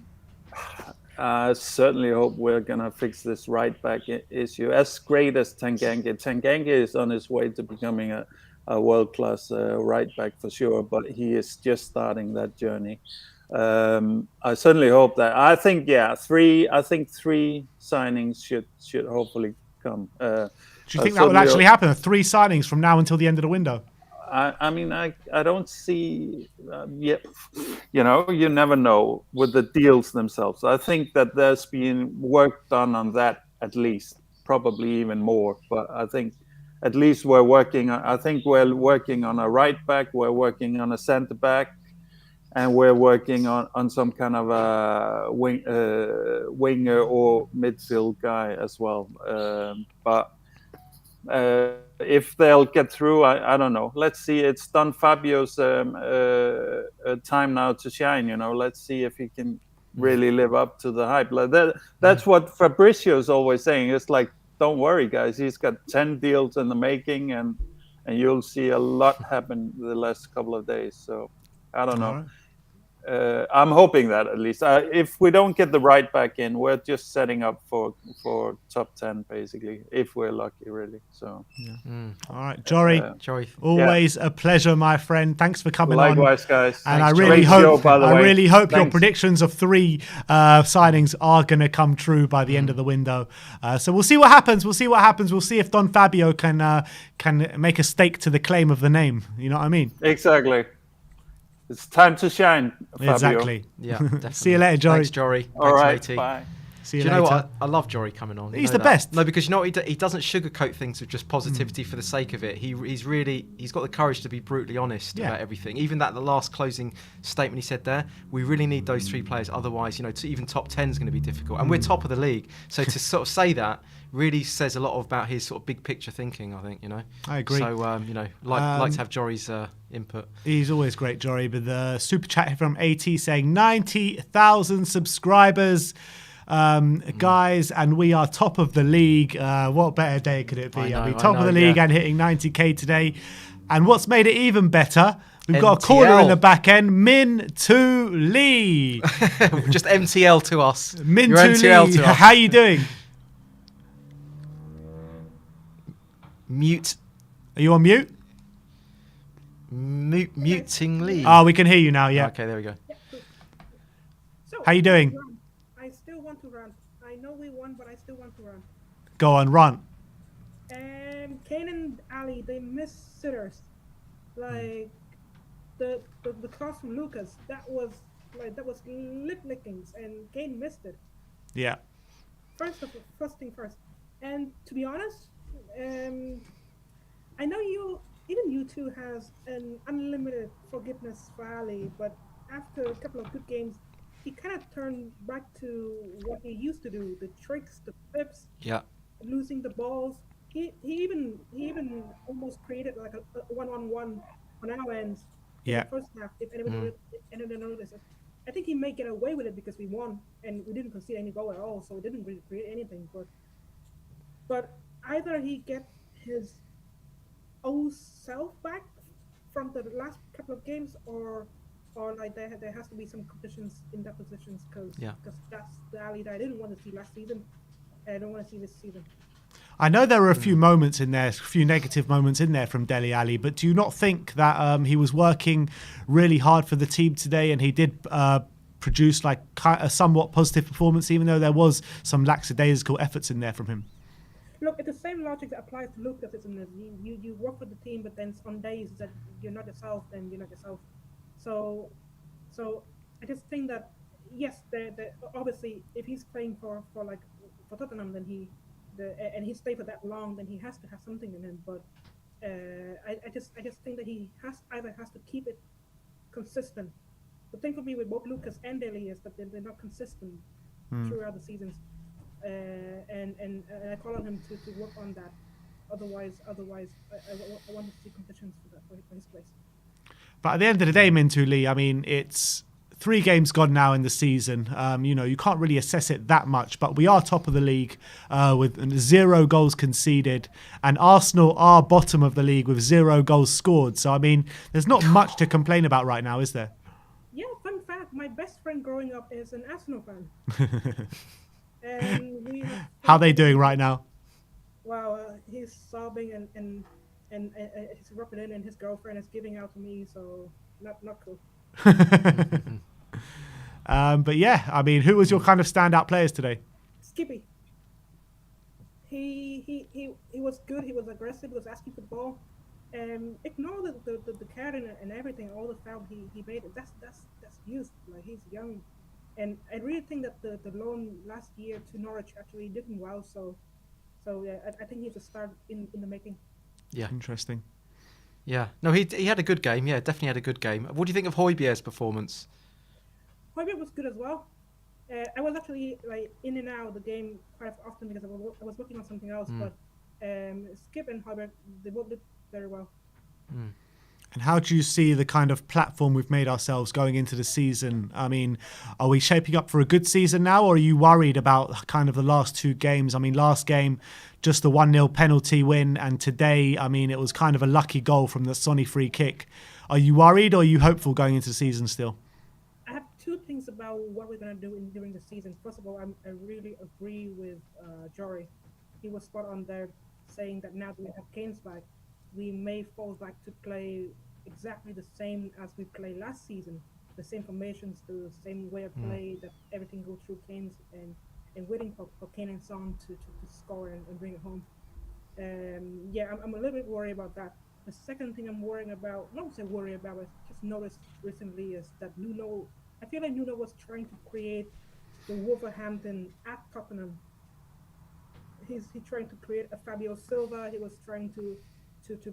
I certainly hope we're going to fix this right back issue. As great as Tanganga is on his way to becoming a world-class right back for sure, but he is just starting that journey. I certainly hope that. I think three signings should hopefully come. Do you think that will actually happen? 3 signings from now until the end of the window? I mean, I don't see yet. You never know with the deals themselves. I think that there's been work done on that at least, probably even more. But I think at least we're working. I think we're working on a right back. We're working on a centre back, and we're working on some kind of a winger or midfield guy as well. But if they'll get through, I don't know. Let's see. It's Don Fabio's time now to shine. Let's see if he can really live up to the hype. Like that's what Fabrizio's always saying. It's like, don't worry, guys. He's got 10 deals in the making, and you'll see a lot happen the last couple of days. So I don't know. I'm hoping that at least. If we don't get the right back in, we're just setting up for top 10 basically, if we're lucky, really. So all right, Jory, always a pleasure, my friend. Thanks for coming on. Likewise, guys. And thanks, I really hope your predictions of 3 signings are going to come true by the end of the window. So we'll see what happens. We'll see if Don Fabio can make a stake to the claim of the name. You know what I mean? Exactly. It's time to shine, Fabio. Exactly. Yeah, definitely. See you later, Jory. Thanks, Jory. All right, matey. bye. See you Do you later. know what? I love Jory coming on. He's the best. No, because you know what? He doesn't sugarcoat things with just positivity for the sake of it. He's got the courage to be brutally honest about everything. Even the last closing statement he said there, we really need those 3 players. Otherwise, even top 10 is going to be difficult. And we're top of the league. So to sort of say that really says a lot about his sort of big picture thinking, I think, I agree. So, like to have Jory's input. He's always great, Jory. But the super chat from AT saying 90,000 subscribers. Guys, and we are top of the league. What better day could it be? Top of the league and hitting 90k today. And what's made it even better, we've got a caller in the back end, Min To Lee. Just MTL to us. Min To Lee, how you doing? Mute. Are you on mute? Muting Lee. Oh, we can hear you now, yeah. Okay, there we go. So, how you doing? I still want to run. I know we won, but I still want to run. Go on, run. And Kane and Ali, they miss sitters. Like the cross from Lucas, that was lip lickings, and Kane missed it. Yeah. First thing first. And to be honest, I know you two has an unlimited forgiveness for Ali, but after a couple of good games, he kind of turned back to what he used to do: the tricks, the flips, losing the balls. He even almost created like a one-on-one on our end. In the first half, if anybody notices. I think he may get away with it because we won and we didn't concede any goal at all, so it didn't really create anything. But either he get his old self back from the last couple of games, or like there has to be some conditions in that positions, because that's the Ali that I didn't want to see last season. And I don't want to see this season. I know there were a few moments in there, a few negative moments in there from Dele Alli, but do you not think that he was working really hard for the team today, and he did produce like a somewhat positive performance, even though there was some lackadaisical efforts in there from him? Look, it's the same logic that applies to Lucas, isn't it? You work for the team, but then on days that you're not yourself, then you're not yourself. So so I just think that yes, the obviously if he's playing for like for Tottenham, then and he stayed for that long, then he has to have something in him. But I just think that he has to keep it consistent. The thing for me with both Lucas and Dele is that they're not consistent throughout the seasons, and I call on him to work on that. Otherwise, I want to see competitions for his place. But at the end of the day, Mintu Lee, I mean, it's 3 games gone now in the season. You can't really assess it that much, but we are top of the league with 0 goals conceded, and Arsenal are bottom of the league with 0 goals scored. So, I mean, there's not much to complain about right now, is there? Yeah, fun fact, my best friend growing up is an Arsenal fan. And how are they doing right now? Wow, he's sobbing and he's rubbing in, and his girlfriend is giving out to me, so not cool. But yeah, I mean, who was your kind of standout players today? Skippy. He was good. He was aggressive. He was asking for the ball. Ignore the card and everything, all the foul he made. That's youth. Like, he's young, and I really think that the loan last year to Norwich actually did him well. So yeah, I think he's a start in the making. Yeah, interesting. Yeah, no, he had a good game. Yeah, definitely had a good game. What do you think of Højbjerg's performance? Højbjerg was good as well. I was actually like in and out of the game quite often because I was working on something else. But Skip and Højbjerg, they both did very well. And how do you see the kind of platform we've made ourselves going into the season? I mean, are we shaping up for a good season now, or are you worried about kind of the last 2 games? I mean, last game, just the 1-0 penalty win, and today, I mean, it was kind of a lucky goal from the Sonny free kick. Are you worried, or are you hopeful going into the season still? I have 2 things about what we're going to do during the season. First of all, I really agree with Jory. He was spot on there, saying that now that we have Kane's back, we may fall back to play exactly the same as we played last season. The same formations, the same way of play, that everything goes through Kane's and waiting for Kane and Son to score and bring it home. Yeah, I'm a little bit worried about that. The second thing I'm worrying about, not say worry about, I just noticed recently is that Nuno, I feel like Nuno was trying to create the Wolverhampton at Tottenham. He's trying to create a Fabio Silva. He was trying to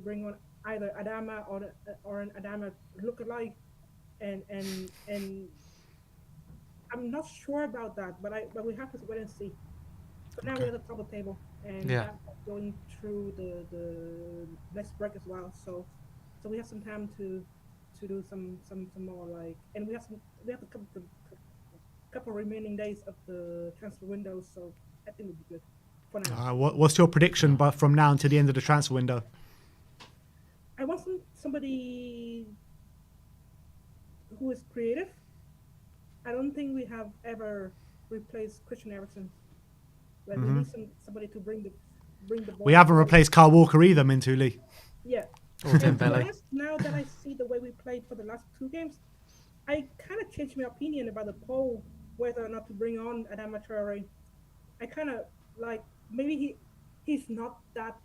bring on either Adama or an Adama lookalike, and I'm not sure about that, but we have to wait and see. But now we're at the top of the table, and that's going through the next break as well. So we have some time to do some more, like, and we have a couple remaining days of the transfer window, so I think it'll be good for now. What's your prediction from now until the end of the transfer window? I want somebody who is creative. I don't think we have ever replaced Christian Eriksen. Like, we need somebody to bring the ball. We haven't replaced Kyle Walker either, Mintu Lee. Yeah. Or Dembele. Now that I see the way we played for the last 2 games, I kind of changed my opinion about the poll whether or not to bring on Adama Traore. I kind of like, maybe he's not that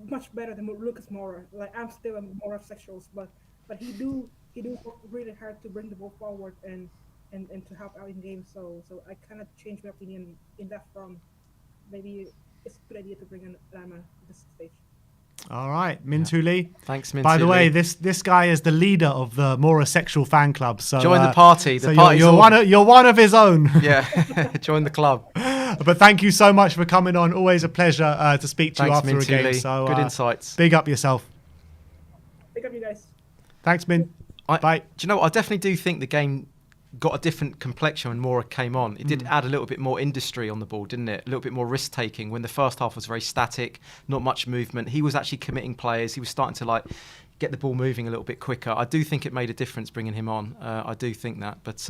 much better than Lucas Moura. Like, I'm still a Moura sexuals, but he do work really hard to bring the ball forward and to help out in games. So I kind of changed my opinion in that front. Maybe it's a good idea to bring in Adama at this stage. All right, Mintu Lee. Thanks, Mintu By the way, Lee. this guy is the leader of the Moura sexual fan club. So join the party. You're one of his own. Yeah, join the club. But thank you so much for coming on. Always a pleasure to speak to you after Mintu a game. Lee. So good insights. Big up yourself. Big up you guys. Thanks, Min. Bye. Do you know what? I definitely do think the game got a different complexion when Moura came on. It did add a little bit more industry on the ball, didn't it? A little bit more risk taking. When the first half was very static, not much movement, he was actually committing players. He was starting to get the ball moving a little bit quicker. I do think it made a difference bringing him on. I do think that, but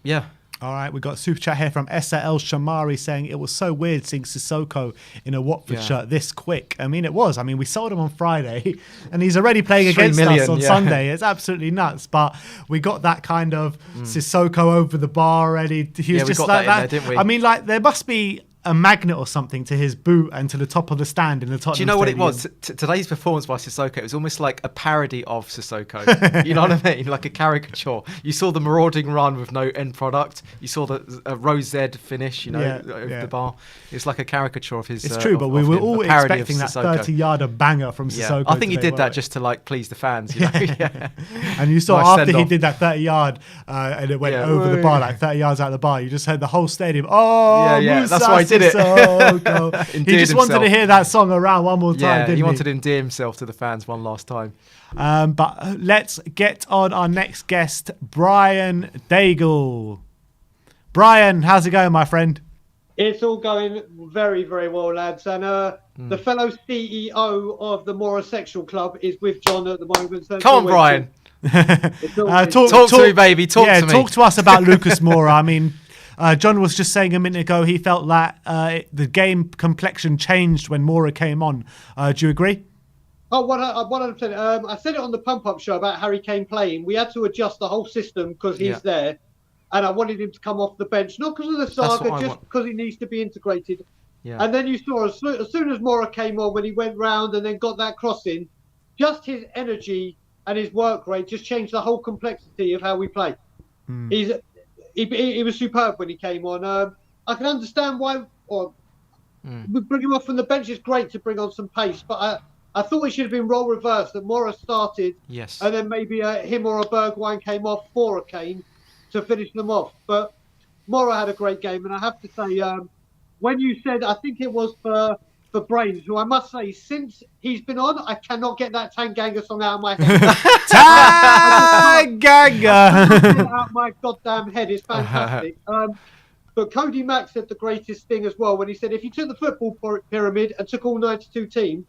yeah. All right, we got a super chat here from Essa El Shamari saying it was so weird seeing Sissoko in a Watford shirt this quick. I mean, it was. I mean, we sold him on Friday and he's already playing against us on Sunday. It's absolutely nuts. But we got that kind of Sissoko over the bar already. He was just like that. There, didn't we? I mean, like, there must be a magnet or something to his boot and to the top of the stand in the Tottenham. Do you know Stadium. what it was? Today's performance by Sissoko, it was almost like a parody of Sissoko. You know what I mean? Like a caricature. You saw the marauding run with no end product. You saw the rose Z finish, you know, over the bar. It's like a caricature of his. It's true, but we were all expecting that 30-yarder banger from Sissoko. I think he did that just to like please the fans. You know? And you saw after he did that 30-yard and it went over the bar, like 30 yards out of the bar, you just heard the whole stadium. Oh, yeah, that's why he did it. He just wanted to hear that song around one more time, didn't he? He wanted to endear himself to the fans one last time. But let's get on our next guest, Brian Daigle. Brian, how's it going, my friend? It's all going very, very well, lads. And the fellow CEO of the Morosexual Club is with John at the moment. So come on, Brian. Talk to me, baby. Talk to me. Talk to us about Lucas Moura. I mean, John was just saying a minute ago he felt that the game complexion changed when Moura came on. Do you agree? Oh, 100%. I said it on the pump-up show about Harry Kane playing. We had to adjust the whole system because he's there. And I wanted him to come off the bench, not because of the saga, just because he needs to be integrated. Yeah. And then you saw as soon as Moura came on, when he went round and then got that cross in, just his energy and his work rate just changed the whole complexity of how we play. He was superb when he came on. I can understand why, we bring him off from the bench. It's great to bring on some pace, but I thought it should have been role reversed, that Moura started, and then maybe him or a Bergwijn came off for a Kane to finish them off. But Moura had a great game, and I have to say, when you said, I think it was for Brains, who I must say, since he's been on, I cannot get that Tanganga song out of my head. Tanganga! Get it out of my goddamn head. It's fantastic. But Cody Mack said the greatest thing as well when he said, if you took the football pyramid and took all 92 teams,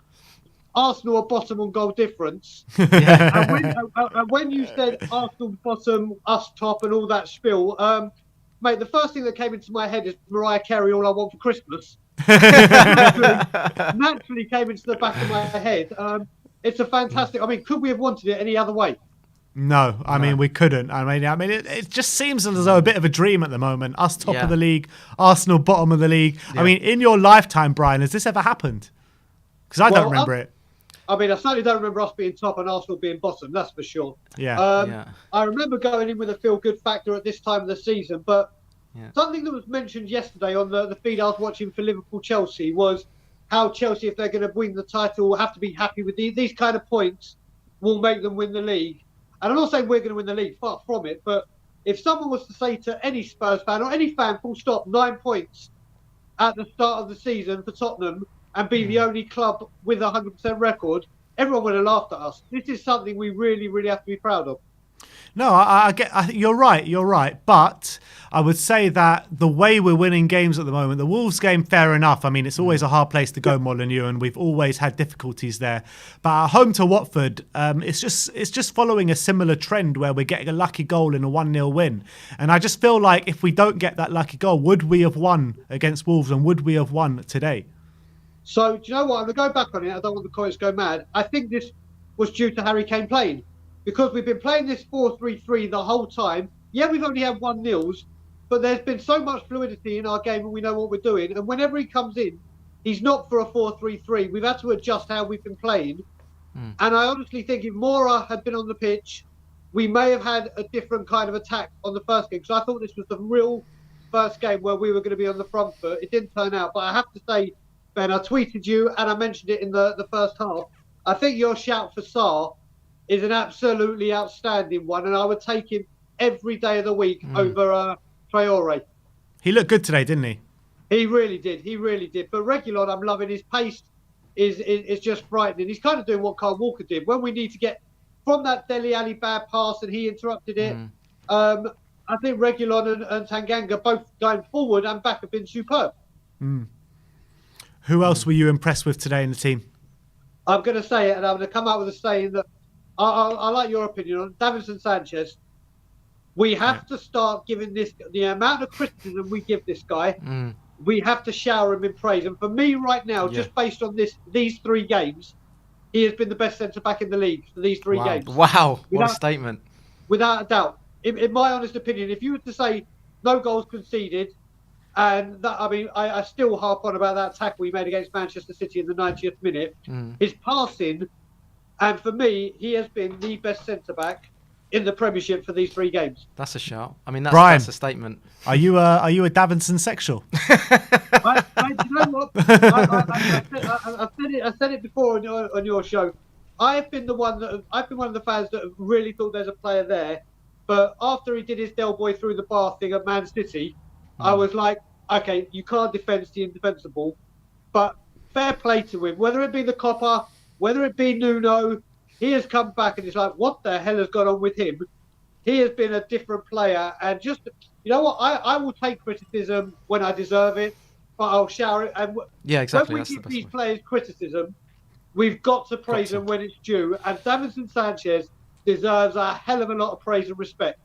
Arsenal are bottom on goal difference. And when you said Arsenal bottom, us top, and all that spiel, mate, the first thing that came into my head is Mariah Carey, All I Want for Christmas. naturally came into the back of my head. It's a fantastic. I mean, could we have wanted it any other way? No, I mean we couldn't. I mean, it just seems as though a bit of a dream at the moment. Us top of the league, Arsenal bottom of the league. I mean, in your lifetime, Brian, has this ever happened? Because I don't remember it. I mean, I certainly don't remember us being top and Arsenal being bottom. That's for sure. I remember going in with a feel-good factor at this time of the season, but something that was mentioned yesterday on the feed I was watching for Liverpool-Chelsea was how Chelsea, if they're going to win the title, will have to be happy with these kind of points will make them win the league. And I'm not saying we're going to win the league, far from it, but if someone was to say to any Spurs fan or any fan, full stop, 9 points at the start of the season for Tottenham and be the only club with a 100% record, everyone would have laughed at us. This is something we really, really have to be proud of. No, I think you're right. But I would say that the way we're winning games at the moment, the Wolves game, fair enough. I mean, it's always a hard place to go, Molineux, and we've always had difficulties there. But at home to Watford, it's just following a similar trend where we're getting a lucky goal in a 1-0 win. And I just feel like if we don't get that lucky goal, would we have won against Wolves and would we have won today? So, do you know what? I'm going to go back on it. I don't want the COYS to go mad. I think this was due to Harry Kane playing. Because we've been playing this 4-3-3 the whole time. Yeah, we've only had 1-0s, but there's been so much fluidity in our game and we know what we're doing. And whenever he comes in, he's not for a 4-3-3. We've had to adjust how we've been playing. And I honestly think if Moura had been on the pitch, we may have had a different kind of attack on the first game. Because I thought this was the real first game where we were going to be on the front foot. It didn't turn out. But I have to say, Ben, I tweeted you and I mentioned it in the first half. I think your shout for Sarr is an absolutely outstanding one, and I would take him every day of the week over Traore. He looked good today, didn't he? He really did. But Reguilon, I'm loving his pace. Is just frightening. He's kind of doing what Kyle Walker did. When we need to get from that Dele Alli bad pass and he interrupted it, I think Reguilon and Tanganga both going forward and back have been superb. Who else were you impressed with today in the team? I'm going to say it, and I'm going to come out with a saying that I like your opinion on Davinson Sanchez. We have to start giving the amount of criticism we give this guy. We have to shower him in praise. And for me right now, just based on these 3 games, he has been the best centre-back in the league for these 3 games. Wow, what a statement. Without a doubt. In my honest opinion, if you were to say no goals conceded, and that, I mean, I still harp on about that tackle he made against Manchester City in the 90th minute. His passing, and for me, he has been the best centre-back in the Premiership for these 3 games. That's a shout. I mean, Brian, that's a statement. Are you a Davinson sexual? You know what? I said it before on your show. I've been one of the fans that have really thought there's a player there, but after he did his Del Boy through the bar thing at Man City, I was like, okay, you can't defend the indefensible, but fair play to him. Whether it be the Copper, whether it be Nuno, he has come back and it's like, what the hell has gone on with him? He has been a different player, and just, you know what? I will take criticism when I deserve it, but I'll shower it. And yeah, exactly. When we give these players criticism, we've got to praise them when it's due. And Davinson Sanchez deserves a hell of a lot of praise and respect.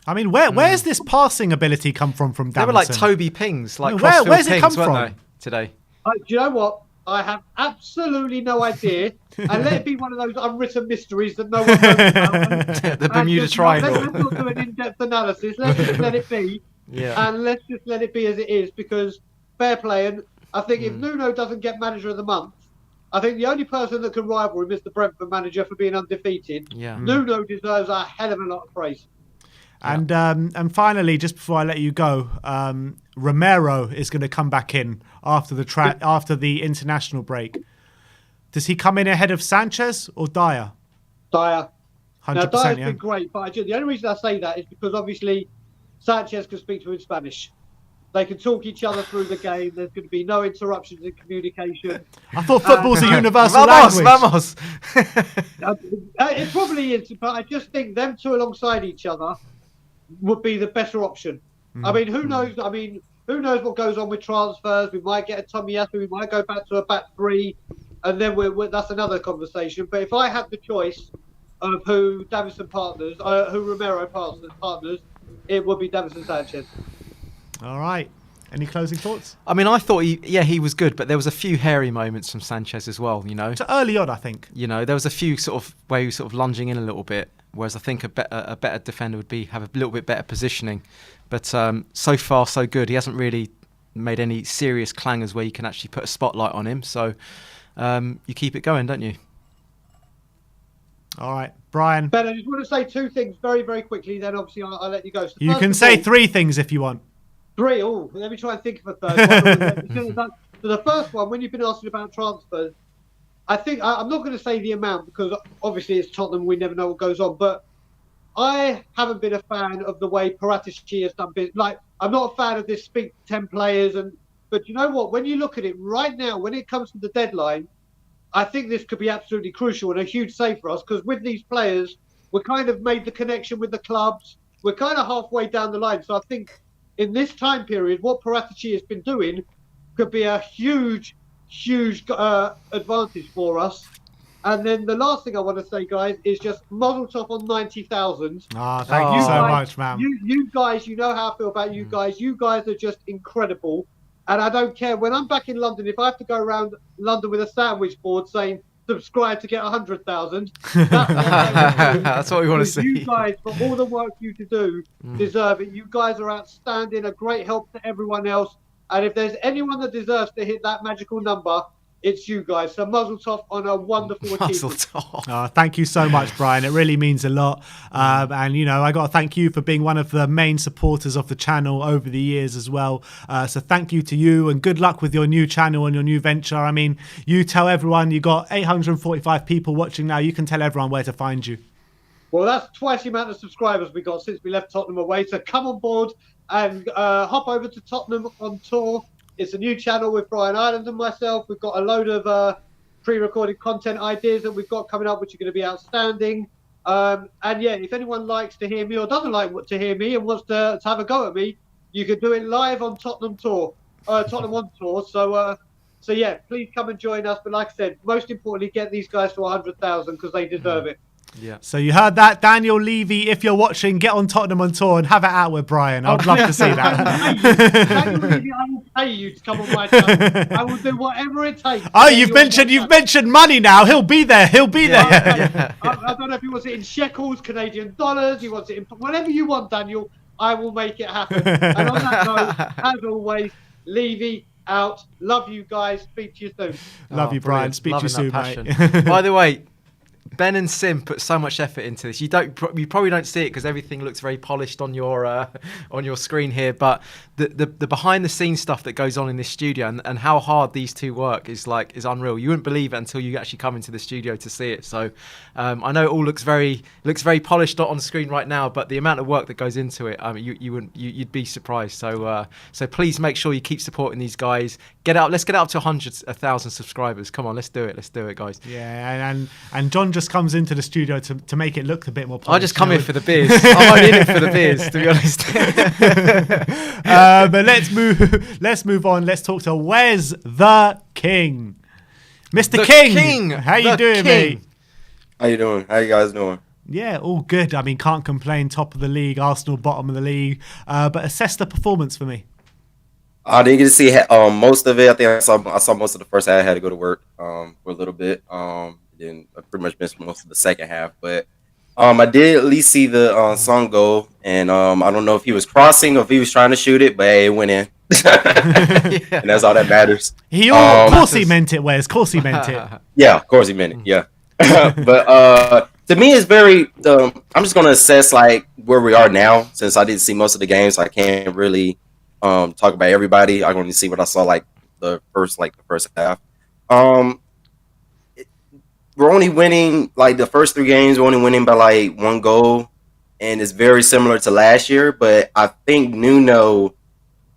I mean, where's this passing ability come from Davinson? They were like Toby Pings, like where's it come from? They, today? Do you know what? I have absolutely no idea. And let it be one of those unwritten mysteries that no one knows about. The Bermuda Triangle. Let's not do an in-depth analysis. Let's just let it be. Yeah. And let's just let it be as it is, because fair play. And I think if Nuno doesn't get Manager of the Month, I think the only person that can rival him is the Brentford manager for being undefeated. Yeah. Nuno deserves a hell of a lot of praise. And finally, just before I let you go, Romero is going to come back in after the international break. Does he come in ahead of Sanchez or Dyer? Dyer. 100%. Now, Dyer's been great, but the only reason I say that is because obviously Sanchez can speak to him in Spanish. They can talk each other through the game. There's going to be no interruptions in communication. I thought football's a universal language. Vamos. It probably is, but I just think them two alongside each other would be the better option. I mean, who knows? I mean, who knows what goes on with transfers? We might get a Tomiyasu. We might go back to a back 3, and then that's another conversation. But if I had the choice of who Romero partners, it would be Davinson Sanchez. All right. Any closing thoughts? I mean, I thought he was good, but there was a few hairy moments from Sanchez as well, you know. So early on, I think. You know, there was a few sort of where he was sort of lunging in a little bit, whereas I think a better defender would have a little bit better positioning. But so far, so good. He hasn't really made any serious clangers where you can actually put a spotlight on him. So you keep it going, don't you? All right, Brian. Ben, I just want to say 2 things very, very quickly, then obviously I'll let you go. So you can say 3 things if you want. 3? Oh, let me try and think of a third one. So the first one, when you've been asking about transfers, I think I'm not going to say the amount because obviously it's Tottenham. We never know what goes on. But I haven't been a fan of the way Paratici has done business. Like, I'm not a fan of this speak 10 players. But you know what? When you look at it right now, when it comes to the deadline, I think this could be absolutely crucial and a huge save for us because with these players, we're kind of made the connection with the clubs. We're kind of halfway down the line. So I think in this time period, what Paratici has been doing could be a huge advantage for us. And then the last thing I want to say, guys, is just muzzle top on 90,000. Thank you so much, man. You guys, you know how I feel about you guys. You guys are just incredible. And I don't care. When I'm back in London, if I have to go around London with a sandwich board saying, subscribe to get 100,000. That's what we want to see. You guys, for all the work you do, deserve it. You guys are outstanding, a great help to everyone else. And if there's anyone that deserves to hit that magical number, it's you guys. So muzzle top on a wonderful achievement. Thank you so much, Brian. It really means a lot. And, you know, I got to thank you for being one of the main supporters of the channel over the years as well. So thank you to you and good luck with your new channel and your new venture. I mean, you tell everyone you got 845 people watching now. You can tell everyone where to find you. Well, that's twice the amount of subscribers we got since we left Tottenham away. So come on board and hop over to Tottenham on Tour. It's a new channel with Brian Ireland and myself. We've got a load of pre-recorded content ideas that we've got coming up, which are going to be outstanding. And yeah, if anyone likes to hear me or doesn't like to hear me and wants to have a go at me, you can do it live on Tottenham Tour, Tottenham on Tour. So yeah, please come and join us. But like I said, most importantly, get these guys to 100,000 because they deserve it. Yeah. So you heard that, Daniel Levy. If you're watching, get on Tottenham on tour and have it out with Brian. I'd love to see that. Daniel Levy, I will pay you to come on my channel. I will do whatever it takes. Oh, you've mentioned money now. He'll be there. He'll be there. Yeah. I don't know if he wants it in shekels, Canadian dollars. He wants it in whatever you want, Daniel. I will make it happen. And on that note, as always, Levy out. Love you guys. Speak to you soon. Love you, Brian. Speak to you soon, mate. By the way, Ben and Sim put so much effort into this. You probably don't see it because everything looks very polished on your screen here. But the behind the scenes stuff that goes on in this studio and how hard these two work is unreal. You wouldn't believe it until you actually come into the studio to see it. So I know it all looks very polished on screen right now, but the amount of work that goes into it, you'd be surprised. So please make sure you keep supporting these guys. Let's get up to 1,000 subscribers. Come on, let's do it, guys. Yeah, and John just comes into the studio to make it look a bit more polished. I just come here for the beers. I'm only in it for the beers, to be honest. But let's move on. Let's talk to Wes the King. Mr. King. How you doing, mate? How you doing? How you guys doing? Yeah, all good. I mean, can't complain. Top of the league, Arsenal bottom of the league. But assess the performance for me. I didn't get to see most of it. I think I saw most of the first half. I had to go to work for a little bit. Then I pretty much missed most of the second half. But I did at least see the Son goal. And I don't know if he was crossing or if he was trying to shoot it, but hey, it went in. And that's all that matters. Of course he meant it, Wes. Of course he meant it. Yeah, of course he meant it. Yeah. But to me, it's very. I'm just gonna assess like where we are now, since I didn't see most of the games. So I can't really talk about everybody. I only see what I saw like the first half. We're only winning like the first 3 games. We're only winning by like 1 goal, and it's very similar to last year. But I think Nuno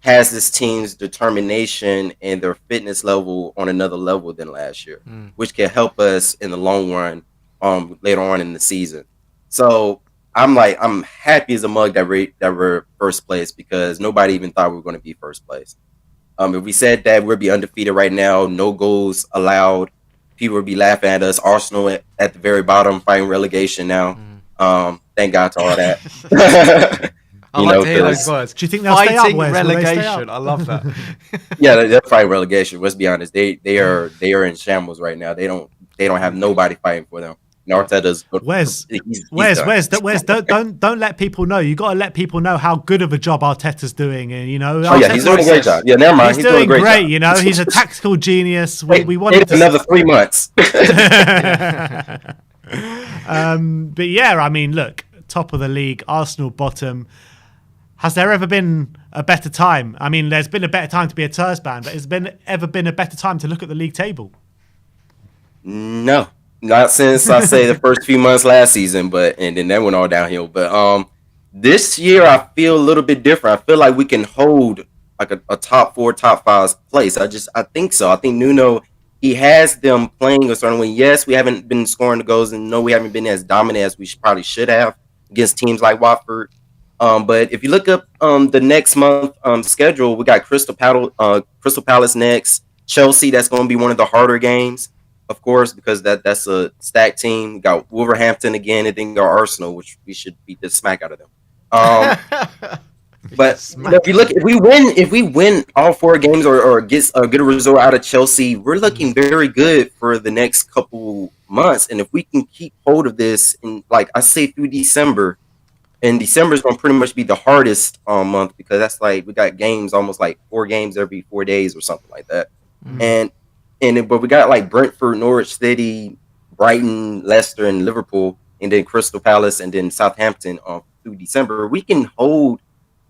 has this team's determination and their fitness level on another level than last year, which can help us in the long run later on in the season. So I'm happy as a mug that we're first place, because nobody even thought we were going to be first place. If we said that we'd be undefeated right now, no goals allowed, people would be laughing at us. Arsenal at the very bottom, fighting relegation now. Thank God to all that. I like to hear those words. Do you think they'll stay up, Wes? Relegation. I love that. Yeah, they're fighting relegation. Let's be honest. They are in shambles right now. They don't have nobody fighting for them. Arteta's Wes, don't let people know. You got to let people know how good of a job Arteta's doing, and he's doing a great job. Yeah, never mind. He's doing great. Job. He's a tactical genius. We wanted another 3 months. But yeah, I mean, look, top of the league, Arsenal bottom. Has there ever been a better time? I mean, there's been a better time to be a Turs fan, but has ever been a better time to look at the league table? No. Not since I say the first few months last season, and then that went all downhill. But this year I feel a little bit different. I feel like we can hold like a top 4, top 5 place. I think so. I think Nuno, he has them playing a certain way. Yes, we haven't been scoring the goals, and no, we haven't been as dominant as we probably should have against teams like Watford. But if you look up the next month schedule, we got Crystal Palace next, Chelsea. That's going to be one of the harder games, of course, because that's a stacked team. We got Wolverhampton again, and then got Arsenal, which we should beat the smack out of them. But if we win all 4 games or get a good result out of Chelsea, we're looking very good for the next couple months. And if we can keep hold of this, and like I say, through December. And December is going to pretty much be the hardest month, because that's like we got games almost like 4 games every 4 days or something like that. But we got like Brentford, Norwich City, Brighton, Leicester, and Liverpool, and then Crystal Palace, and then Southampton through December. We can hold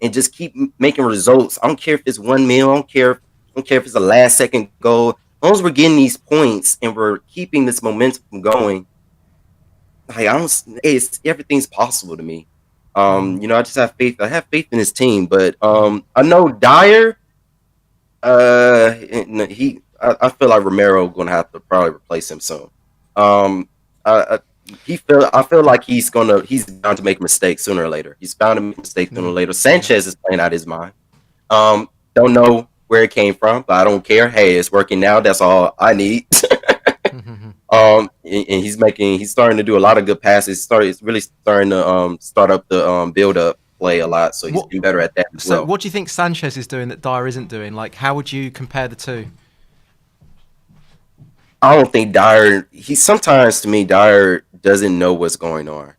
and just keep making results. I don't care if it's 1-0. I don't care if it's a last second goal. As long as we're getting these points and we're keeping this momentum going, everything's possible to me. I just have faith. I have faith in his team, but I know Dyer. I feel like Romero going to have to probably replace him soon. I feel like he's bound to make mistakes sooner or later. He's bound to make mistakes sooner or later. Sanchez is playing out his mind. Don't know where it came from, but I don't care. Hey, it's working now. That's all I need. And he's starting to do a lot of good passes. It's really starting to start up the build up play a lot. So he's getting better at that as well. So what do you think Sanchez is doing that Dyer isn't doing? Like, how would you compare the two? I don't think Dyer. Sometimes to me, Dyer doesn't know what's going on.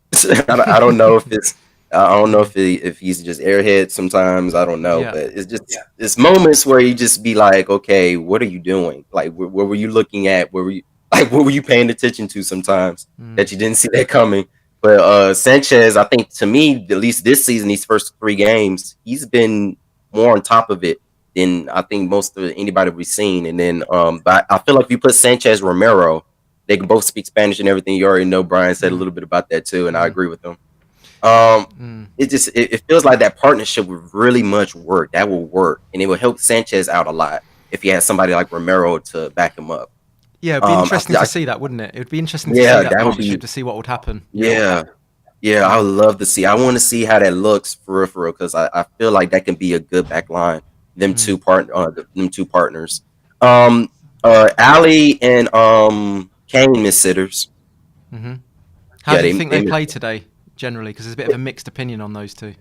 I don't know if it's. I don't know if he's just airhead sometimes. I don't know, but it's just it's moments where you just be like, okay, what are you doing? Like, where were you looking at? What were you paying attention to sometimes that you didn't see that coming? But Sanchez, I think to me, at least this season, these first 3 games, he's been more on top of it than I think most of anybody we've seen. And then, but I feel like if you put Sanchez, Romero, they can both speak Spanish and everything. You already know Brian said a little bit about that too, and I agree with him. It feels like that partnership would really much work. That will work, and it will help Sanchez out a lot if he has somebody like Romero to back him up. Yeah, it'd be interesting to see that, wouldn't it? It would be interesting to see that partnership, to see what would happen. Yeah, I would love to see. I want to see how that looks for real, because I feel like that can be a good back line. Them two partners. Ali and Kane miss sitters. How do you think they played today, generally? Because there's a bit of a mixed opinion on those two.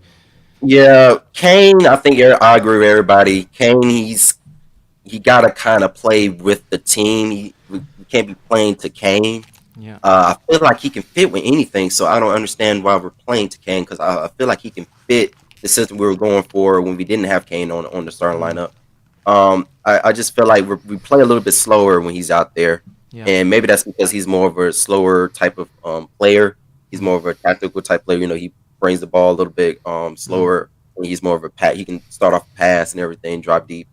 Yeah, Kane, I think I agree with everybody. Kane, he got to kind of play with the team. We can't be playing to Kane. Yeah. I feel like he can fit with anything, so I don't understand why we're playing to Kane, because I feel like he can fit the system we were going for when we didn't have Kane on the starting lineup. I just feel like we play a little bit slower when he's out there. Yeah. And maybe that's because he's more of a slower type of player. He's more of a tactical type player. You know, he brings the ball a little bit slower. And he's more of a he can start off pass and everything, drop deep.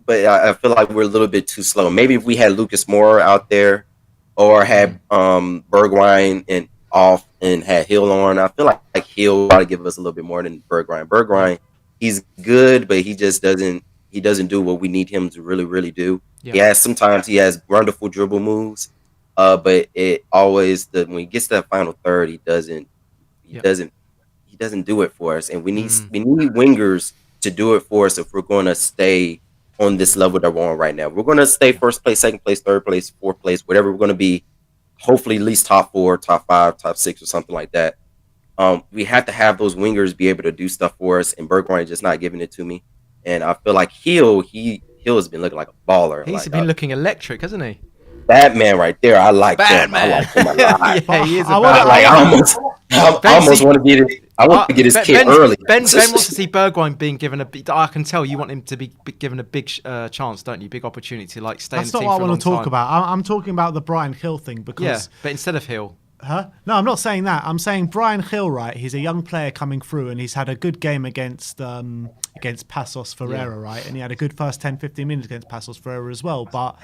But I feel like we're a little bit too slow. Maybe if we had Lucas Moura out there, or had Bergwijn and off and had Hill on, I feel like Hill will probably give us a little bit more than Bergwijn. Bergwijn, he's good, but he just doesn't do what we need him to really do. Yeah. Sometimes he has wonderful dribble moves, but it always when he gets to that final third, he doesn't do it for us. And we need wingers to do it for us if we're going to stay on this level that we're on right now. We're going to stay first place, second place, third place, fourth place, whatever we're going to be. Hopefully, at least top 4, top 5, top 6, or something like that. We have to have those wingers be able to do stuff for us, and Bergwijn just not giving it to me. And I feel like Hill has been looking like a baller. He's been looking electric, hasn't he? That man right there, I like him. I like him a lot. Yeah, he is. I almost want to get it. I want to get his kid early. Ben wants to see Bergwijn being given I can tell you want him to be given a big chance, don't you? Big opportunity to stay in the team for a long time. That's not what I want to talk about. I'm talking about the Bryan Hill thing because. Yeah, but instead of Hill. Huh? No, I'm not saying that. I'm saying Bryan Hill, right? He's a young player coming through, and he's had a good game against Passos Ferreira, right? And he had a good first 10, 15 minutes against Passos Ferreira as well. But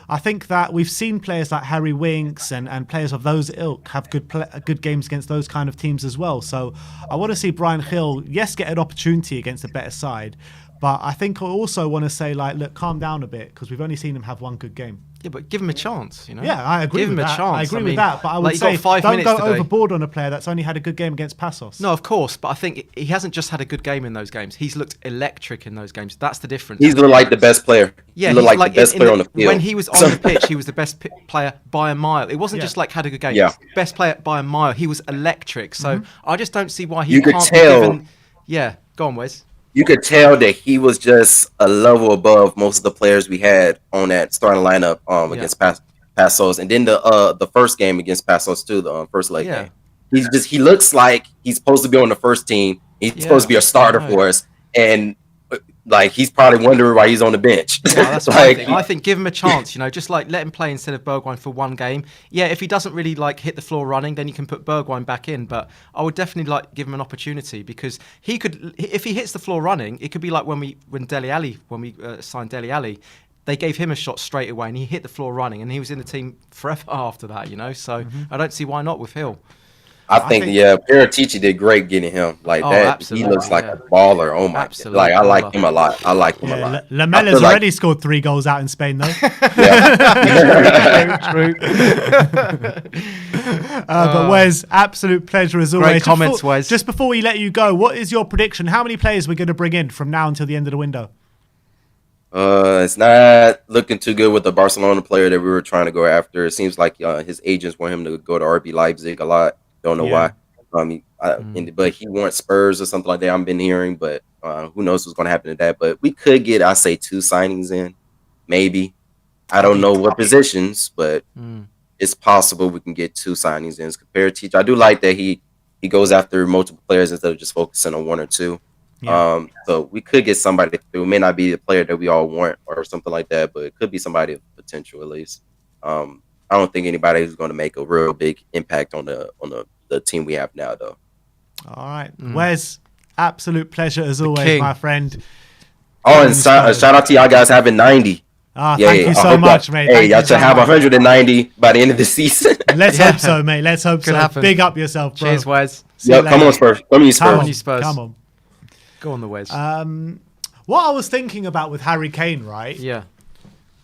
I think that we've seen players like Harry Winks and players of those ilk have good games against those kind of teams as well. So I want to see Bryan Hill, yes, get an opportunity against a better side. But I think I also want to say, look, calm down a bit, because we've only seen him have one good game. Yeah, but give him a chance, you know? Yeah, I agree with that. Give him a chance. I agree with that, but I would say don't go overboard on a player that's only had a good game against Passos. No, of course, but I think he hasn't just had a good game in those games. He's looked electric in those games. That's the difference. He's looked like the best player. Yeah, he looked like the best player on the field. When he was on the pitch, he was the best player by a mile. It wasn't just had a good game. Yeah. Best player by a mile. He was electric. So I just don't see why he can't be given... Yeah, go on, Wes. You could tell that he was just a level above most of the players we had on that starting lineup against Passos, and then the first game against Passos too, the first leg game. He looks like he's supposed to be on the first team. He's supposed to be a starter for us, and he's probably wondering why he's on the bench. Yeah, that's I think give him a chance. Just let him play instead of Bergwijn for one game. Yeah, if he doesn't really hit the floor running, then you can put Bergwijn back in. But I would definitely give him an opportunity, because he could, if he hits the floor running, it could be like when we signed Dele Alli. They gave him a shot straight away, and he hit the floor running, and he was in the team forever after that. So I don't see why not with Hill. I think Paratici did great getting him that. Absolutely, he looks like a baller. Oh my god! I like him a lot. I like him a lot. Lamella's already scored 3 goals out in Spain, though. True. But Wes, absolute pleasure as always. Great comments, Wes. Just before we let you go, what is your prediction? How many players we're going to bring in from now until the end of the window? It's not looking too good with the Barcelona player that we were trying to go after. It seems like his agents want him to go to RB Leipzig a lot. Don't know why. But he wants Spurs or something like that. I've been hearing, but who knows what's going to happen to that. But we could get, I say, 2 signings in, maybe. I don't know what positions, but it's possible we can get 2 signings in. Compared to, I do like that he goes after multiple players instead of just focusing on 1 or 2. Yeah. So we could get somebody through. It may not be the player that we all want or something like that, but it could be somebody of potential at least. I don't think anybody who's going to make a real big impact on the team we have now, though. All right, Wes, absolute pleasure as always, king. my friend. Oh, and shout out to y'all guys having 90. Thank you so much, mate. Hey, y'all should have 190 by the end of the season. Let's hope so, mate. Let's hope so. Happen. Big up yourself, bro. Cheers, Wes. Yep, come on, Spurs. Come on, Spurs. Come on. Go on the Wes. What I was thinking about with Harry Kane, right? Yeah.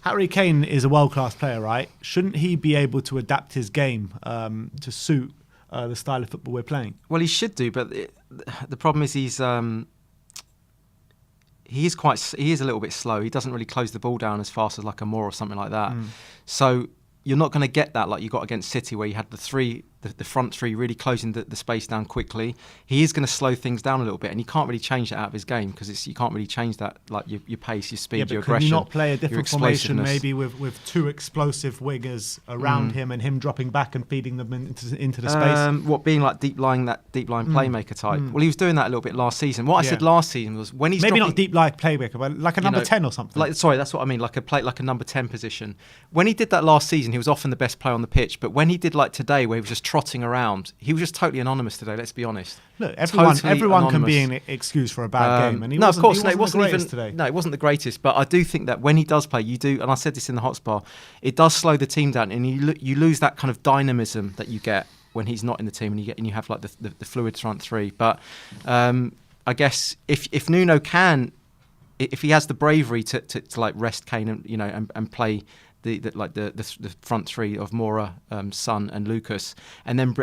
Harry Kane is a world-class player, right? Shouldn't he be able to adapt his game to suit the style of football we're playing? Well, he should do, but the problem is he is a little bit slow. He doesn't really close the ball down as fast as like a Moore or something like that. So you're not going to get that like you got against City, where you had the front three really closing the space down quickly. He is going to slow things down a little bit, and you can't really change that out of his game because you can't really change that, like your pace, your speed, your aggression. Can you not play a different formation, maybe with 2 explosive wingers around him and him dropping back and feeding them into the space? What, being like deep line playmaker type? Well, he was doing that a little bit last season. What I said last season was when he's maybe not deep line playmaker, but like a number 10 or something. Sorry, that's what I mean. Like a number 10 position. When he did that last season, he was often the best player on the pitch. But when he did like today, where he was just trotting around, he was just totally anonymous today. Let's be honest. Look, everyone can be an excuse for a bad game, and he wasn't today. No, it wasn't the greatest. But I do think that when he does play, you do, and I said this in the hotspot, it does slow the team down, and you lose that kind of dynamism that you get when he's not in the team, and you have like the fluid front three. But I guess if Nuno can, if he has the bravery to like rest Kane and play the front three of Moura, Son and Lucas, and then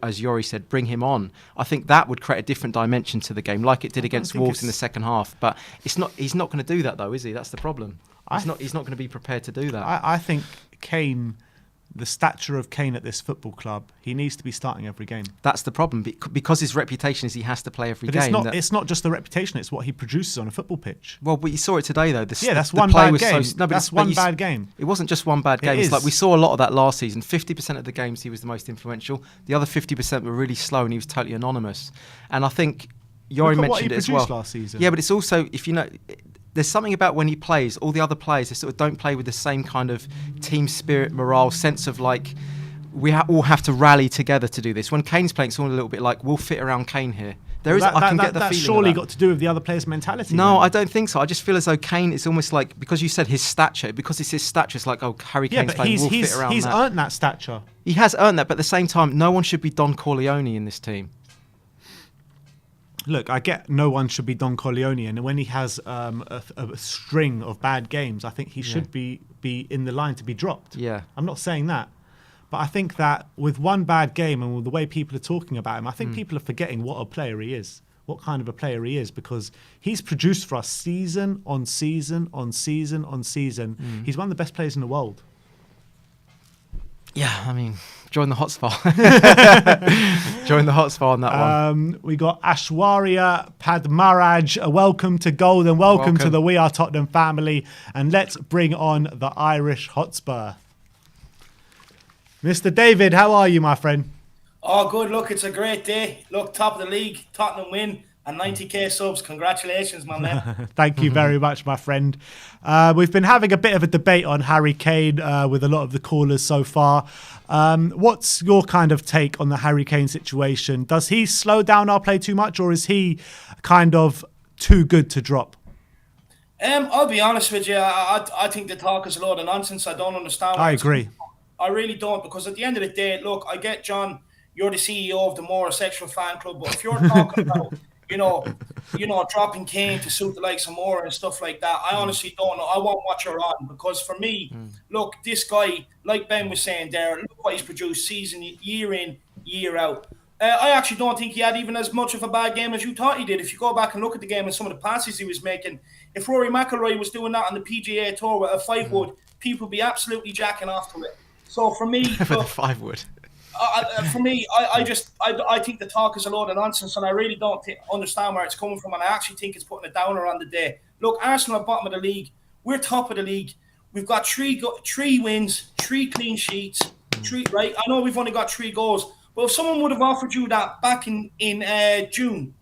as Yori said, bring him on. I think that would create a different dimension to the game, like it did against Wolves in the second half. But he's not going to do that though, is he? That's the problem. He's not going to be prepared to do that. I think Kane, the stature of Kane at this football club, he needs to be starting every game. That's the problem, because his reputation is he has to play every game. But it's not just the reputation, it's what he produces on a football pitch. Well, you saw it today, though. That's one bad game. That's one bad game. It wasn't just one bad game. It's like we saw a lot of that last season. 50% of the games he was the most influential. The other 50% were really slow and he was totally anonymous. And I think Yori mentioned it as well. Last season. Yeah, but it's also, if you know... There's something about when he plays, all the other players, they sort of don't play with the same kind of team spirit, morale, sense of like, we all have to rally together to do this. When Kane's playing, it's all a little bit like, we'll fit around Kane here. That's surely got to do with the other players' mentality. No, I don't think so. I just feel as though Kane is almost like, because you said his stature, because it's his stature, it's like, oh, Harry Kane's playing, we'll fit around that. He's earned that stature. He has earned that, but at the same time, no one should be Don Corleone in this team. Look, I get no one should be Don Corleone, and when he has a string of bad games, I think he should be in the line to be dropped. Yeah, I'm not saying that, but I think that with one bad game and with the way people are talking about him, I think people are forgetting what a player he is, what kind of a player he is, because he's produced for us season on season on season on season. He's one of the best players in the world. Yeah, I mean, join the hotspot. Join the hotspot on that one. We got Ashwarya Padmaraj. Welcome to Gold and welcome to the We Are Tottenham family. And let's bring on the Irish Hotspur. Mr. David, how are you, my friend? Oh, good. Look, it's a great day. Look, top of the league, Tottenham win. And 90k subs. Congratulations, my man. Thank you very much, my friend. We've been having a bit of a debate on Harry Kane with a lot of the callers so far. What's your kind of take on the Harry Kane situation? Does he slow down our play too much, or is he kind of too good to drop? I'll be honest with you. I think the talk is a load of nonsense. I don't understand. I agree. I really don't, because at the end of the day, look, I get, John, you're the CEO of the Moura Sexual Fan Club, but if you're talking about you know, dropping Kane to suit the likes of Moura and stuff like that, I honestly don't know. I won't watch her on, because for me, look, this guy, like Ben was saying there, look what he's produced season, year in, year out. I actually don't think he had even as much of a bad game as you thought he did. If you go back and look at the game and some of the passes he was making, if Rory McIlroy was doing that on the PGA Tour with a 5-wood, people would be absolutely jacking off to it. So for me, with a 5-wood. I think the talk is a load of nonsense, and I really don't understand where it's coming from. And I actually think it's putting a downer on the day. Look, Arsenal are bottom of the league. We're top of the league. We've got three wins, 3 clean sheets, 3. Right? I know we've only got 3 goals, but if someone would have offered you that back in June,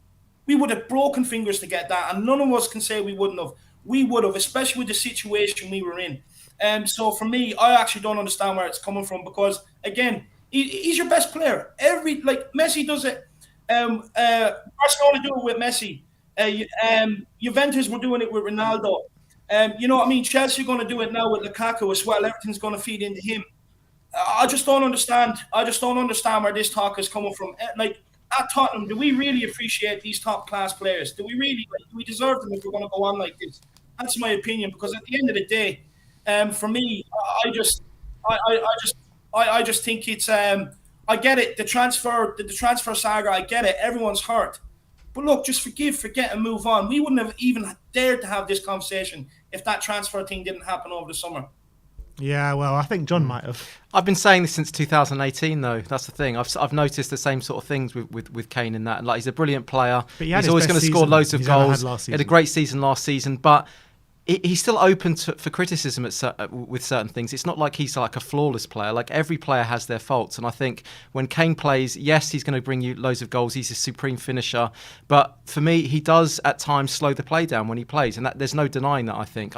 we would have broken fingers to get that, and none of us can say we wouldn't have. We would have, especially with the situation we were in. So for me, I actually don't understand where it's coming from because, again, he's your best player. Messi does it. Barcelona do it with Messi. Juventus were doing it with Ronaldo. You know what I mean? Chelsea are going to do it now with Lukaku as well. Everything's going to feed into him. I just don't understand. I just don't understand where this talk is coming from. Like at Tottenham, do we really appreciate these top class players? Do we really? Do we deserve them if we're going to go on like this? That's my opinion. Because at the end of the day, for me, I just think it's. I get it. The transfer saga. I get it. Everyone's hurt. But look, just forgive, forget, and move on. We wouldn't have even dared to have this conversation if that transfer thing didn't happen over the summer. Yeah, well, I think John might have. I've been saying this since 2018, though. That's the thing. I've noticed the same sort of things with Kane in that. Like, he's a brilliant player. But he's always going to score loads of goals. He had a great season last season, but he's still open for criticism with certain things. It's not like he's like a flawless player. Like every player has their faults, and I think when Kane plays, yes, he's going to bring you loads of goals. He's a supreme finisher, but for me, he does at times slow the play down when he plays, and there's no denying that. I think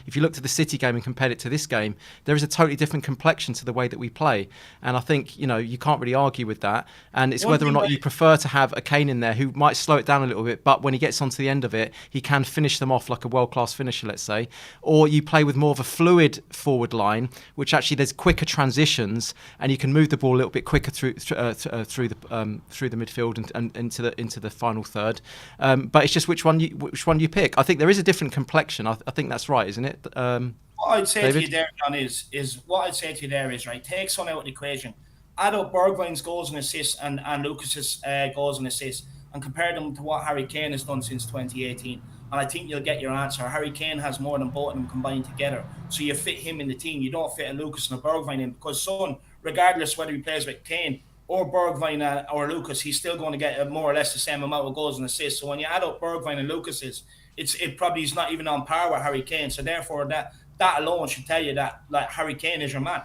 if you looked at the City game and compared it to this game, there is a totally different complexion to the way that we play, and I think you can't really argue with that. And it's whether or not you prefer to have a Kane in there who might slow it down a little bit, but when he gets onto the end of it, he can finish them off like a world-class finisher, let's say, or you play with more of a fluid forward line, which actually there's quicker transitions and you can move the ball a little bit quicker through the midfield and into the final third. But it's just which one you pick. I think there is a different complexion. I think that's right, isn't it? What I'd say David? to you there, John, is what I'd say to you there is right. Take Son out of the equation. Add up Bergwijn's goals and assists and Lucas's goals and assists, and compare them to what Harry Kane has done since 2018. And I think you'll get your answer. Harry Kane has more than both of them combined together. So you fit him in the team. You don't fit a Lucas and a Bergwijn in, because Son, regardless whether he plays with Kane or Bergwijn or Lucas, he's still going to get more or less the same amount of goals and assists. So when you add up Bergwijn and Lucas's, it probably is not even on par with Harry Kane. So therefore, that alone should tell you that like Harry Kane is your man.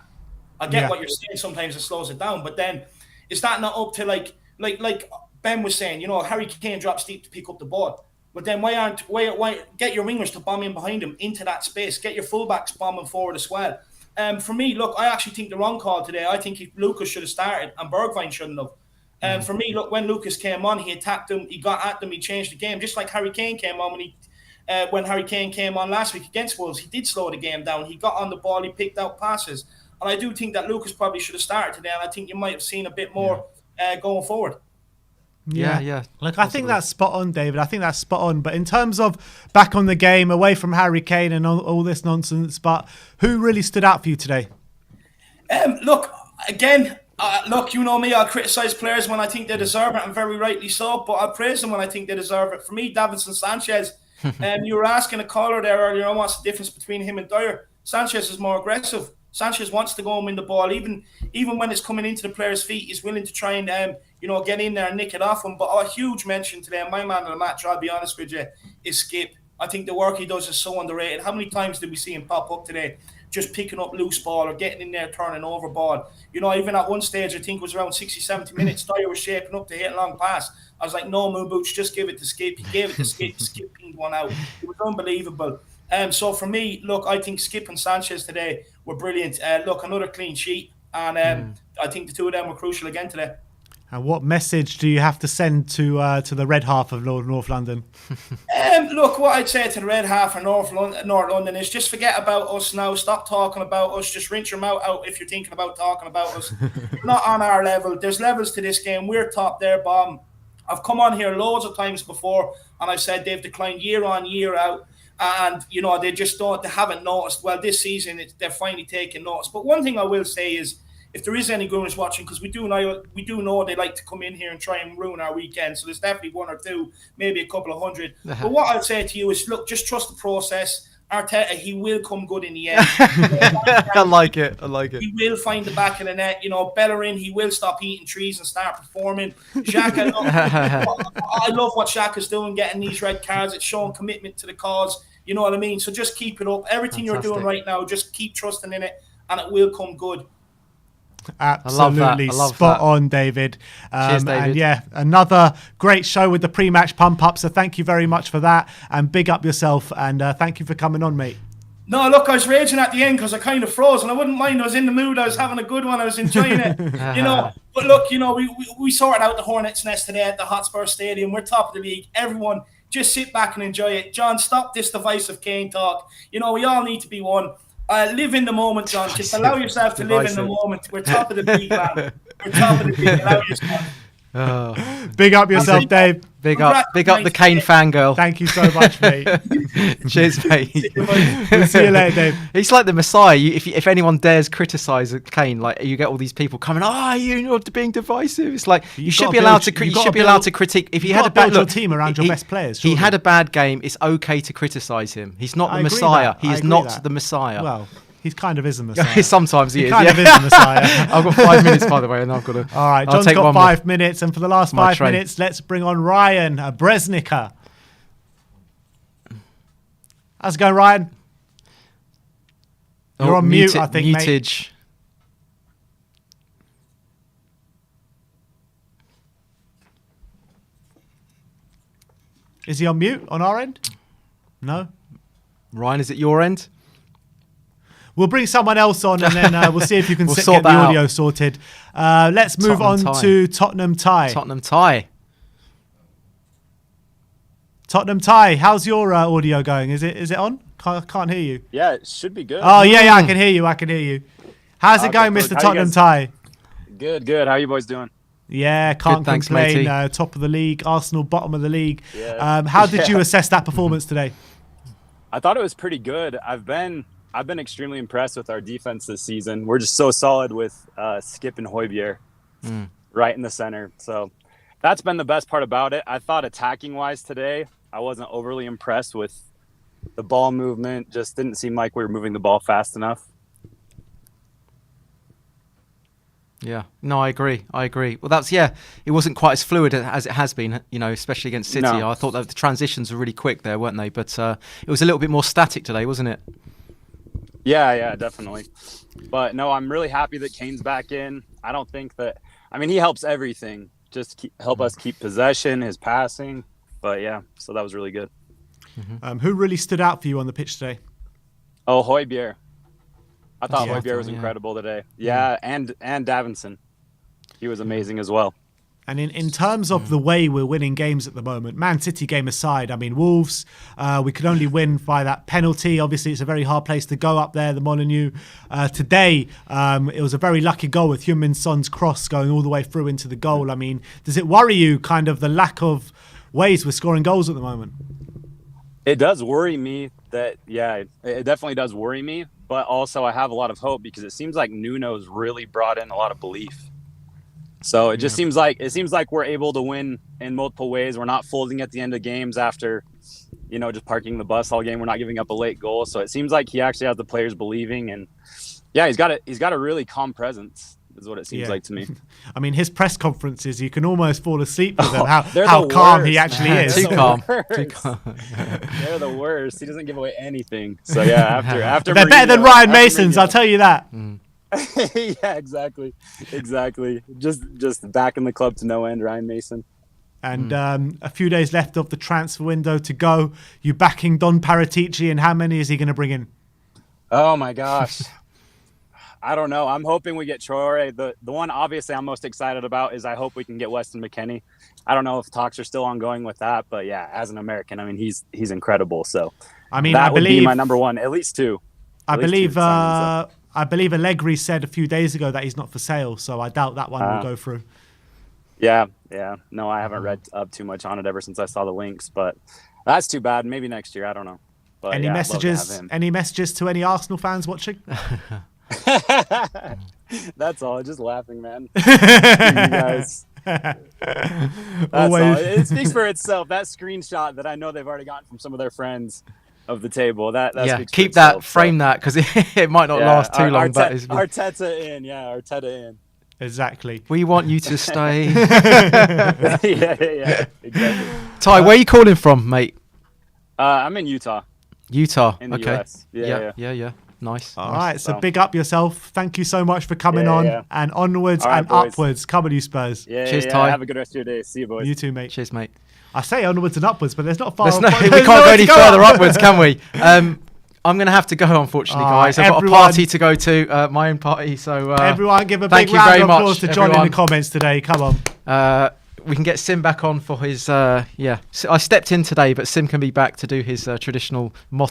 I get what you're saying. Sometimes it slows it down, but then is that not up to like Ben was saying? Harry Kane drops deep to pick up the ball. But then why get your wingers to bomb in behind him into that space? Get your fullbacks bombing forward as well. For me, look, I actually think the wrong call today. I think Lucas should have started and Bergwijn shouldn't have. For me, look, when Lucas came on, he attacked them, he got at them, he changed the game. Just like Harry Kane came on when Harry Kane came on last week against Wolves, he did slow the game down. He got on the ball, he picked out passes. And I do think that Lucas probably should have started today, and I think you might have seen a bit more going forward. Yeah. Like, I think that's spot on, David. I think that's spot on. But in terms of back on the game, away from Harry Kane and all this nonsense, but who really stood out for you today? Look, again, you know me, I'll criticise players when I think they deserve it, and very rightly so, but I'll praise them when I think they deserve it. For me, Davinson Sanchez, you were asking a caller there earlier on what's the difference between him and Dyer. Sanchez is more aggressive. Sanchez wants to go and win the ball, even when it's coming into the player's feet. He's willing to try and get in there and nick it off him. But a huge mention today, my man of the match, I'll be honest with you, is Skip. I think the work he does is so underrated. How many times did we see him pop up today, just picking up loose ball or getting in there, turning over ball? Even at one stage, I think it was around 60, 70 minutes, Dyer was shaping up to hit a long pass. I was like, no, Moomboots, just give it to Skip. He gave it to Skip. Skip pinged one out. It was unbelievable. So for me, look, I think Skip and Sanchez today were brilliant. Look, another clean sheet. And I think the two of them were crucial again today. And what message do you have to send to the red half of North London? Look, what I'd say to the red half of North London is just forget about us now. Stop talking about us. Just rinse your mouth out if you're thinking about talking about us. You're not on our level. There's levels to this game. We're top, they're bottom. I've come on here loads of times before, and I've said they've declined year on, year out. And, they haven't noticed. Well, this season, they're finally taking notice. But one thing I will say is if there is any Gooners watching, because we do know they like to come in here and try and ruin our weekend. So there's definitely one or two, maybe a couple of hundred. But what I'd say to you is, look, just trust the process. Arteta, he will come good in the end. I like it. He will find the back of the net. Bellerin, he will stop eating trees and start performing. Xhaka, I love what Xhaka's doing, getting these red cards. It's showing commitment to the cause. You know what I mean? So just keep it up. Everything you're doing right now, just keep trusting in it, and it will come good. Absolutely spot on, David. Cheers, David. And yeah, another great show with the pre-match pump-up. So thank you very much for that, and big up yourself. And thank you for coming on, mate. No, look, I was raging at the end because I kind of froze, and I wouldn't mind. I was in the mood. I was having a good one. I was enjoying it, But look, we sorted out the Hornets' nest today at the Hotspur Stadium. We're top of the league. Everyone, just sit back and enjoy it. John, stop this divisive Kane talk. We all need to be one. Live in the moment, John. Just allow yourself to live in the moment. We're top of the league, man. We're top of the league. Allow yourself. Big up yourself, Dave. Big up the Kane fangirl. Thank you so much, mate. Cheers, mate. We'll see you later, Dave. He's like the Messiah. If anyone dares criticise Kane, like you get all these people coming, you're not being divisive. It's like you should be allowed to critique. If he had a bad team around your best players, he had a bad game. It's okay to criticise him. He's not the Messiah. He is not the Messiah. Well, he kind of is a Messiah. Sometimes he is. Kind of is a Messiah. I've got 5 minutes, by the way, and I've got to. All right, John's got 5 minutes, and for the last 5 minutes, let's bring on Ryan Bresnica. How's it going, Ryan? You're on mute, I think, mutage. Mate. Is he on mute on our end? No. Ryan, is it your end? We'll bring someone else on, and then we'll see if you can get the audio sorted. Let's move on to Tottenham Tie. Tottenham Tie. Tottenham Tie. How's your audio going? Is it on? Can't hear you. Yeah, it should be good. Oh yeah, I can hear you. How's it going, Mr. Tottenham Tie? Good. How are you boys doing? Yeah, can't complain. Top of the league. Arsenal bottom of the league. Yeah. How did you assess that performance today? I thought it was pretty good. I've been extremely impressed with our defense this season. We're just so solid with Skip and Højbjerg right in the center. So that's been the best part about it. I thought attacking-wise today, I wasn't overly impressed with the ball movement. Just didn't seem like we were moving the ball fast enough. Yeah, no, I agree. Well, it wasn't quite as fluid as it has been, especially against City. No. I thought that the transitions were really quick there, weren't they? But it was a little bit more static today, wasn't it? Yeah, definitely. But no, I'm really happy that Kane's back in. I don't think that, he helps everything. Just help us keep possession, his passing. But yeah, so that was really good. Who really stood out for you on the pitch today? Oh, Højbjerg. I thought Højbjerg was incredible today. Yeah, and Davinson. He was amazing as well. And in terms of the way we're winning games at the moment, Man City game aside, Wolves, we could only win by that penalty. Obviously, it's a very hard place to go up there, the Molineux. Today, it was a very lucky goal with Heung-min Son's cross going all the way through into the goal. Does it worry you, kind of the lack of ways we're scoring goals at the moment? It does worry me it definitely does worry me. But also I have a lot of hope because it seems like Nuno's really brought in a lot of belief. So it just seems like we're able to win in multiple ways. We're not folding at the end of games after, just parking the bus all game. We're not giving up a late goal. So it seems like he actually has the players believing, and he's got a really calm presence, is what it seems like to me. His press conferences, you can almost fall asleep with them. How calm he actually is. Too calm. They're the worst. He doesn't give away anything. So after they're better than Ryan Mason's, I'll tell you that. Yeah, exactly. Just back in the club to no end, Ryan Mason. And a few days left of the transfer window to go. You backing Don Paratici, and how many is he going to bring in? Oh my gosh. I don't know. I'm hoping we get Traore. The one obviously I'm most excited about is I hope we can get Weston McKennie. I don't know if talks are still ongoing with that, but yeah, as an American, he's incredible. So that would be my number one, at least two. I believe Allegri said a few days ago that he's not for sale, so I doubt that one will go through. Yeah. No, I haven't read up too much on it ever since I saw the links, but that's too bad. Maybe next year, I don't know. But Any messages to any Arsenal fans watching? That's all. Just laughing, man. Screw you guys. That's all. It speaks for itself. That screenshot that I know they've already gotten from some of their friends of the table. That speaks keep for itself, frame that, because it might not last too long. But Arteta in, Arteta in. Exactly. We want you to stay. yeah, exactly. Ty, where are you calling from, mate? I'm in Utah. In the US. Yeah. Nice. All right, so big up yourself. Thank you so much for coming and onwards and boys. Upwards. Come on, you Spurs. Cheers, Ty. Have a good rest of your day. See you, boys. You too, mate. Cheers, mate. I say onwards and upwards, but there's not far. We can't go any further upwards, can we? I'm going to have to go, unfortunately, guys. I've got a party to go to, my own party. So everyone give a big round of applause to John in the comments today. Come on. We can get Sim back on for his, I stepped in today, but Sim can be back to do his traditional John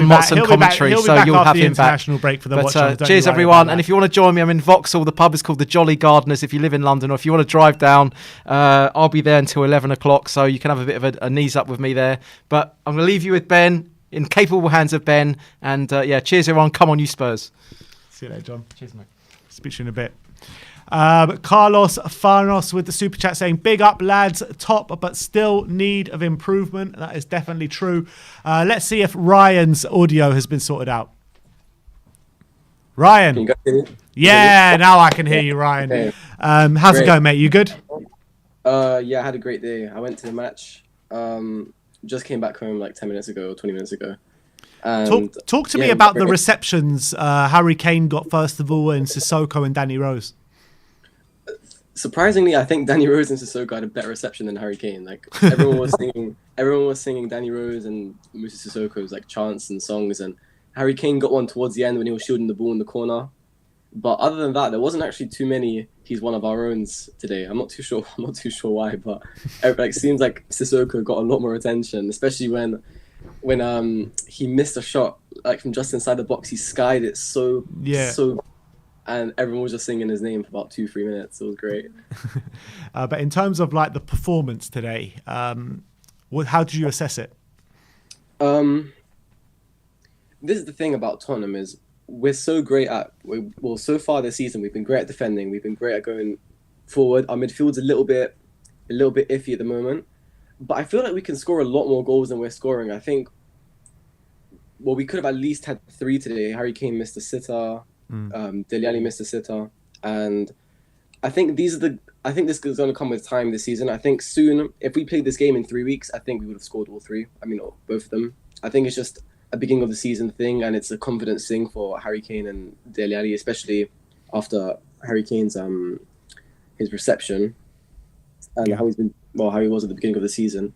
Motson commentary. So you'll have him back. International break for the watch. Cheers, everyone. And if you want to join me, I'm in Vauxhall. The pub is called the Jolly Gardeners if you live in London, or if you want to drive down, I'll be there until 11 o'clock. So you can have a bit of a knees up with me there. But I'm going to leave you with Ben, in capable hands of Ben. And cheers, everyone. Come on, you Spurs. See you later, John. Cheers, mate. Speak to you in a bit. Carlos Farnos with the super chat saying, big up lads, top but still need of improvement. That is definitely true. Let's see if Ryan's audio has been sorted out. Ryan. Can you guys hear me? Yeah, now I can hear you, Ryan. Okay. How's it going, mate? You good? Yeah, I had a great day. I went to the match. Just came back home like 10 minutes ago or 20 minutes ago. And, talk to me about the receptions Harry Kane got first of all, and Sissoko and Danny Rose. Surprisingly, I think Danny Rose and Sissoko had a better reception than Harry Kane. Like everyone was singing Danny Rose and Musa Sissoko's like chants and songs, and Harry Kane got one towards the end when he was shielding the ball in the corner. But other than that, there wasn't actually too many "He's one of our owns" today. I'm not too sure why, but it seems like Sissoko got a lot more attention, especially when he missed a shot like from just inside the box. He skied it so, and everyone was just singing his name for about 2-3 minutes. It was great. But in terms of like the performance today, how did you assess it? This is the thing about Tottenham is we're so great at, well, so far this season we've been great at defending. We've been great at going forward. Our midfield's a little bit iffy at the moment, but I feel like we can score a lot more goals than we're scoring. I think, well, we could have at least had 3 today. Harry Kane missed a sitter. Dele Alli missed a sitter, and I think this is going to come with time this season. I think soon, if we played this game in 3 weeks, I think we would have scored all 3. I mean, both of them. I think it's just a beginning of the season thing, and it's a confidence thing for Harry Kane and Dele Alli, especially after Harry Kane's his reception and how he was at the beginning of the season.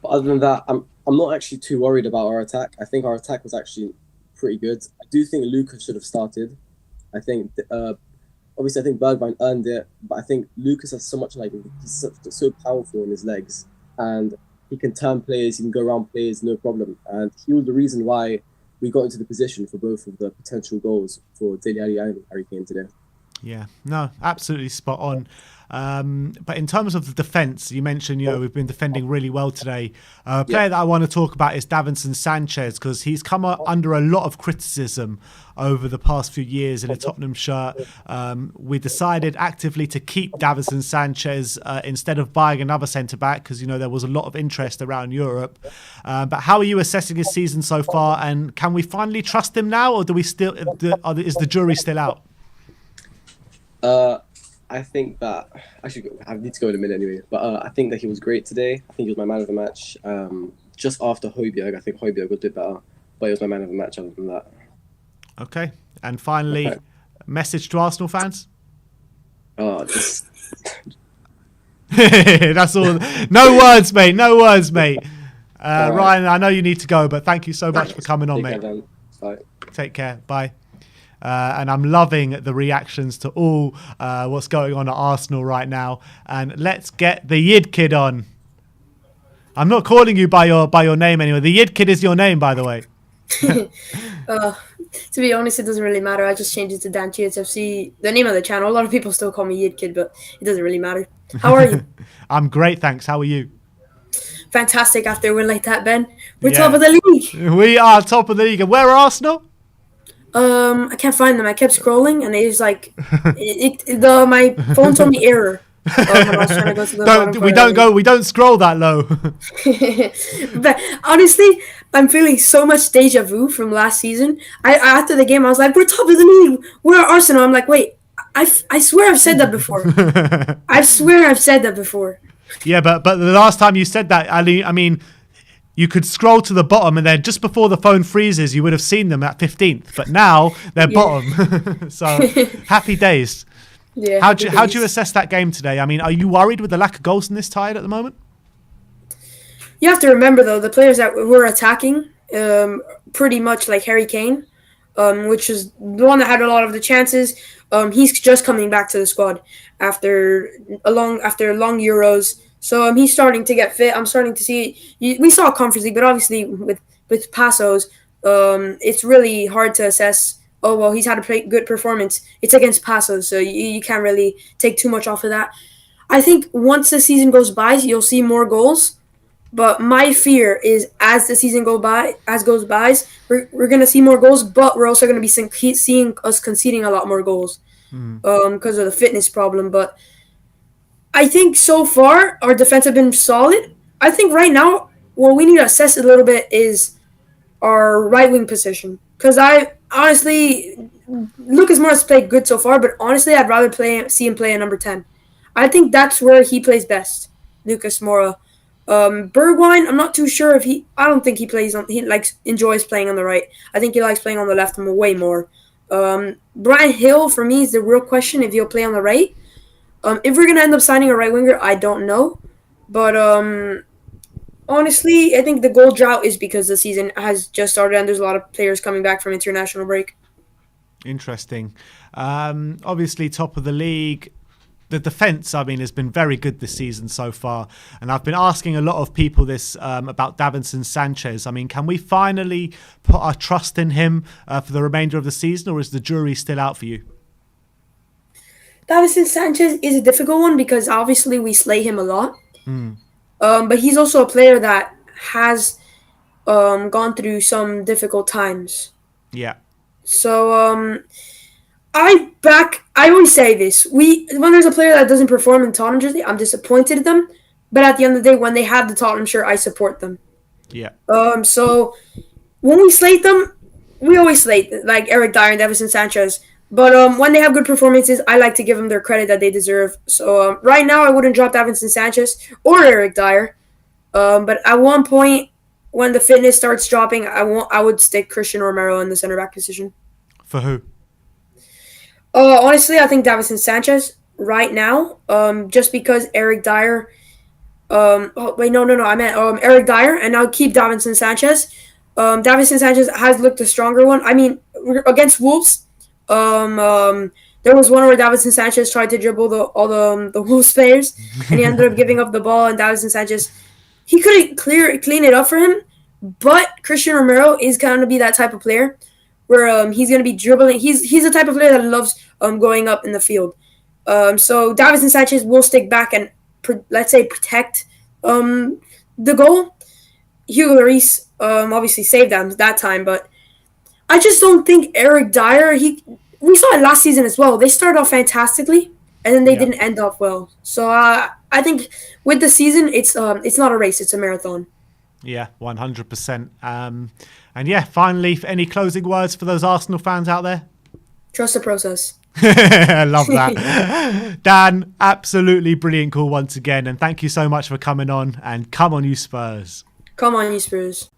But other than that, I'm not actually too worried about our attack. I think our attack was actually pretty good. I do think Lucas should have started. I think obviously I think Bergwijn earned it, but I think Lucas has so much, like, he's so powerful in his legs, and he can turn players, he can go around players, no problem. And he was the reason why we got into the position for both of the potential goals for Dele Alli and Harry Kane today. Yeah, no, absolutely spot on. But in terms of the defence, you mentioned, we've been defending really well today. A player that I want to talk about is Davinson Sanchez, because he's come under a lot of criticism over the past few years in a Tottenham shirt. We decided actively to keep Davinson Sanchez instead of buying another centre-back, because, there was a lot of interest around Europe. But how are you assessing his season so far, and can we finally trust him now, or is the jury still out? I think that I need to go in a minute anyway. But I think that he was great today. I think he was my man of the match. Just after Højbjerg, I think Højbjerg was a bit better, but he was my man of the match. Other than that. Okay, and finally, message to Arsenal fans. That's all. No words, mate. No words, mate. Ryan, I know you need to go, but thank you so much for coming on, mate. Bye. Take care. Bye. And I'm loving the reactions to all what's going on at Arsenal right now. And let's get the Yid Kid on. I'm not calling you by your name anyway. The Yid Kid is your name, by the way. To be honest, it doesn't really matter. I just changed it to Dan THFC, the name of the channel. A lot of people still call me Yid Kid, but it doesn't really matter. How are you? I'm great, thanks. How are you? Fantastic after a win like that, Ben. We're top of the league. We are top of the league. And where are Arsenal? I can't find them. I kept scrolling, and it was like, my phone told me error. When I was trying to go to the bottom. We don't scroll that low. But honestly, I'm feeling so much deja vu from last season. After the game, I was like, "We're top of the league. We're Arsenal." I'm like, "Wait, I swear I've said that before. I swear I've said that before." Yeah, but the last time you said that, Ali, I mean, you could scroll to the bottom, and then just before the phone freezes, you would have seen them at 15th. But now they're bottom. So happy days. Yeah. How do you assess that game today? I mean, are you worried with the lack of goals in this tie at the moment? You have to remember, though, the players that were attacking, pretty much like Harry Kane, which is the one that had a lot of the chances. He's just coming back to the squad after long Euros. So he's starting to get fit. I'm starting to see. We saw a Conference League, but obviously with Passos, it's really hard to assess. Oh, well, he's had a good performance. It's against Passos, so you can't really take too much off of that. I think once the season goes by, you'll see more goals. But my fear is as the season goes by, we're going to see more goals, but we're also going to be seeing us conceding a lot more goals because of the fitness problem. But I think so far our defense have been solid. I think right now what we need to assess a little bit is our right wing position. Because I honestly, Lucas Moura's played good so far, but honestly I'd rather see him play at number 10. I think that's where he plays best, Lucas Moura. Bergwijn, I'm not too sure if I don't think he enjoys playing on the right. I think he likes playing on the left way more. Brian Hill, for me, is the real question if he'll play on the right. If we're going to end up signing a right winger, I don't know. But honestly, I think the goal drought is because the season has just started and there's a lot of players coming back from international break. Interesting. Obviously, top of the league. The defence, I mean, has been very good this season so far. And I've been asking a lot of people this about Davinson Sanchez. I mean, can we finally put our trust in him for the remainder of the season, or is the jury still out for you? Davinson Sanchez is a difficult one because obviously we slay him a lot. But he's also a player that has gone through some difficult times. Yeah. So I always say this. When there's a player that doesn't perform in Tottenham jersey, I'm disappointed in them. But at the end of the day, when they have the Tottenham shirt, I support them. Yeah. So when we slate them, we always slate like Eric Dyer and Davinson Sanchez. But when they have good performances, I like to give them their credit that they deserve. So right now, I wouldn't drop Davinson Sanchez or Eric Dyer. But at one point, when the fitness starts dropping, I would stick Christian Romero in the center back position. For who? Honestly, I think Davinson Sanchez right now. Just because Eric Dyer. I meant Eric Dyer, and I'll keep Davinson Sanchez. Davinson Sanchez has looked the stronger one. I mean, against Wolves. There was one where Davinson Sanchez tried to dribble all the Wolves players, and he ended up giving up the ball. And Davinson Sanchez, he couldn't clean it up for him. But Christian Romero is going to be that type of player where he's going to be dribbling. He's the type of player that loves going up in the field. So Davinson Sanchez will stick back and protect the goal. Hugo Lloris obviously saved them that time, but I just don't think Eric Dyer. We saw it last season as well. They started off fantastically, and then they didn't end up well. So I think with the season, it's not a race; it's a marathon. Yeah, 100%. And yeah, finally, any closing words for those Arsenal fans out there? Trust the process. I love that. Dan, absolutely brilliant call once again, and thank you so much for coming on. And come on, you Spurs! Come on, you Spurs!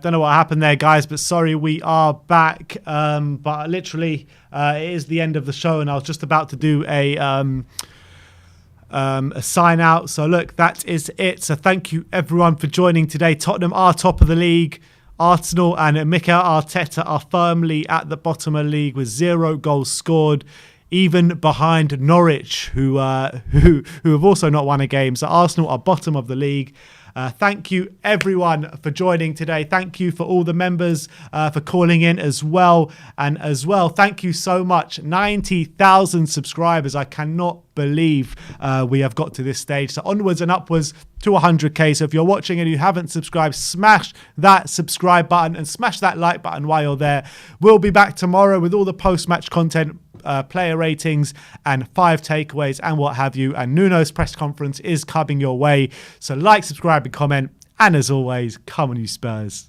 Don't know what happened there, guys, but sorry, we are back. But literally, it is the end of the show, and I was just about to do a sign out. So look, that is it. So thank you everyone for joining today. Tottenham are top of the league. Arsenal and Mikel Arteta are firmly at the bottom of the league with 0 goals scored, even behind Norwich, who have also not won a game. So Arsenal are bottom of the league. Thank you, everyone, for joining today. Thank you for all the members for calling in as well. And as well, thank you so much. 90,000 subscribers. I cannot believe we have got to this stage. So onwards and upwards to 100k. So if you're watching and you haven't subscribed, smash that subscribe button and smash that like button while you're there. We'll be back tomorrow with all the post-match content, player ratings and 5 takeaways and what have you. And Nuno's press conference is coming your way. So like, subscribe and comment. And as always, come on you Spurs.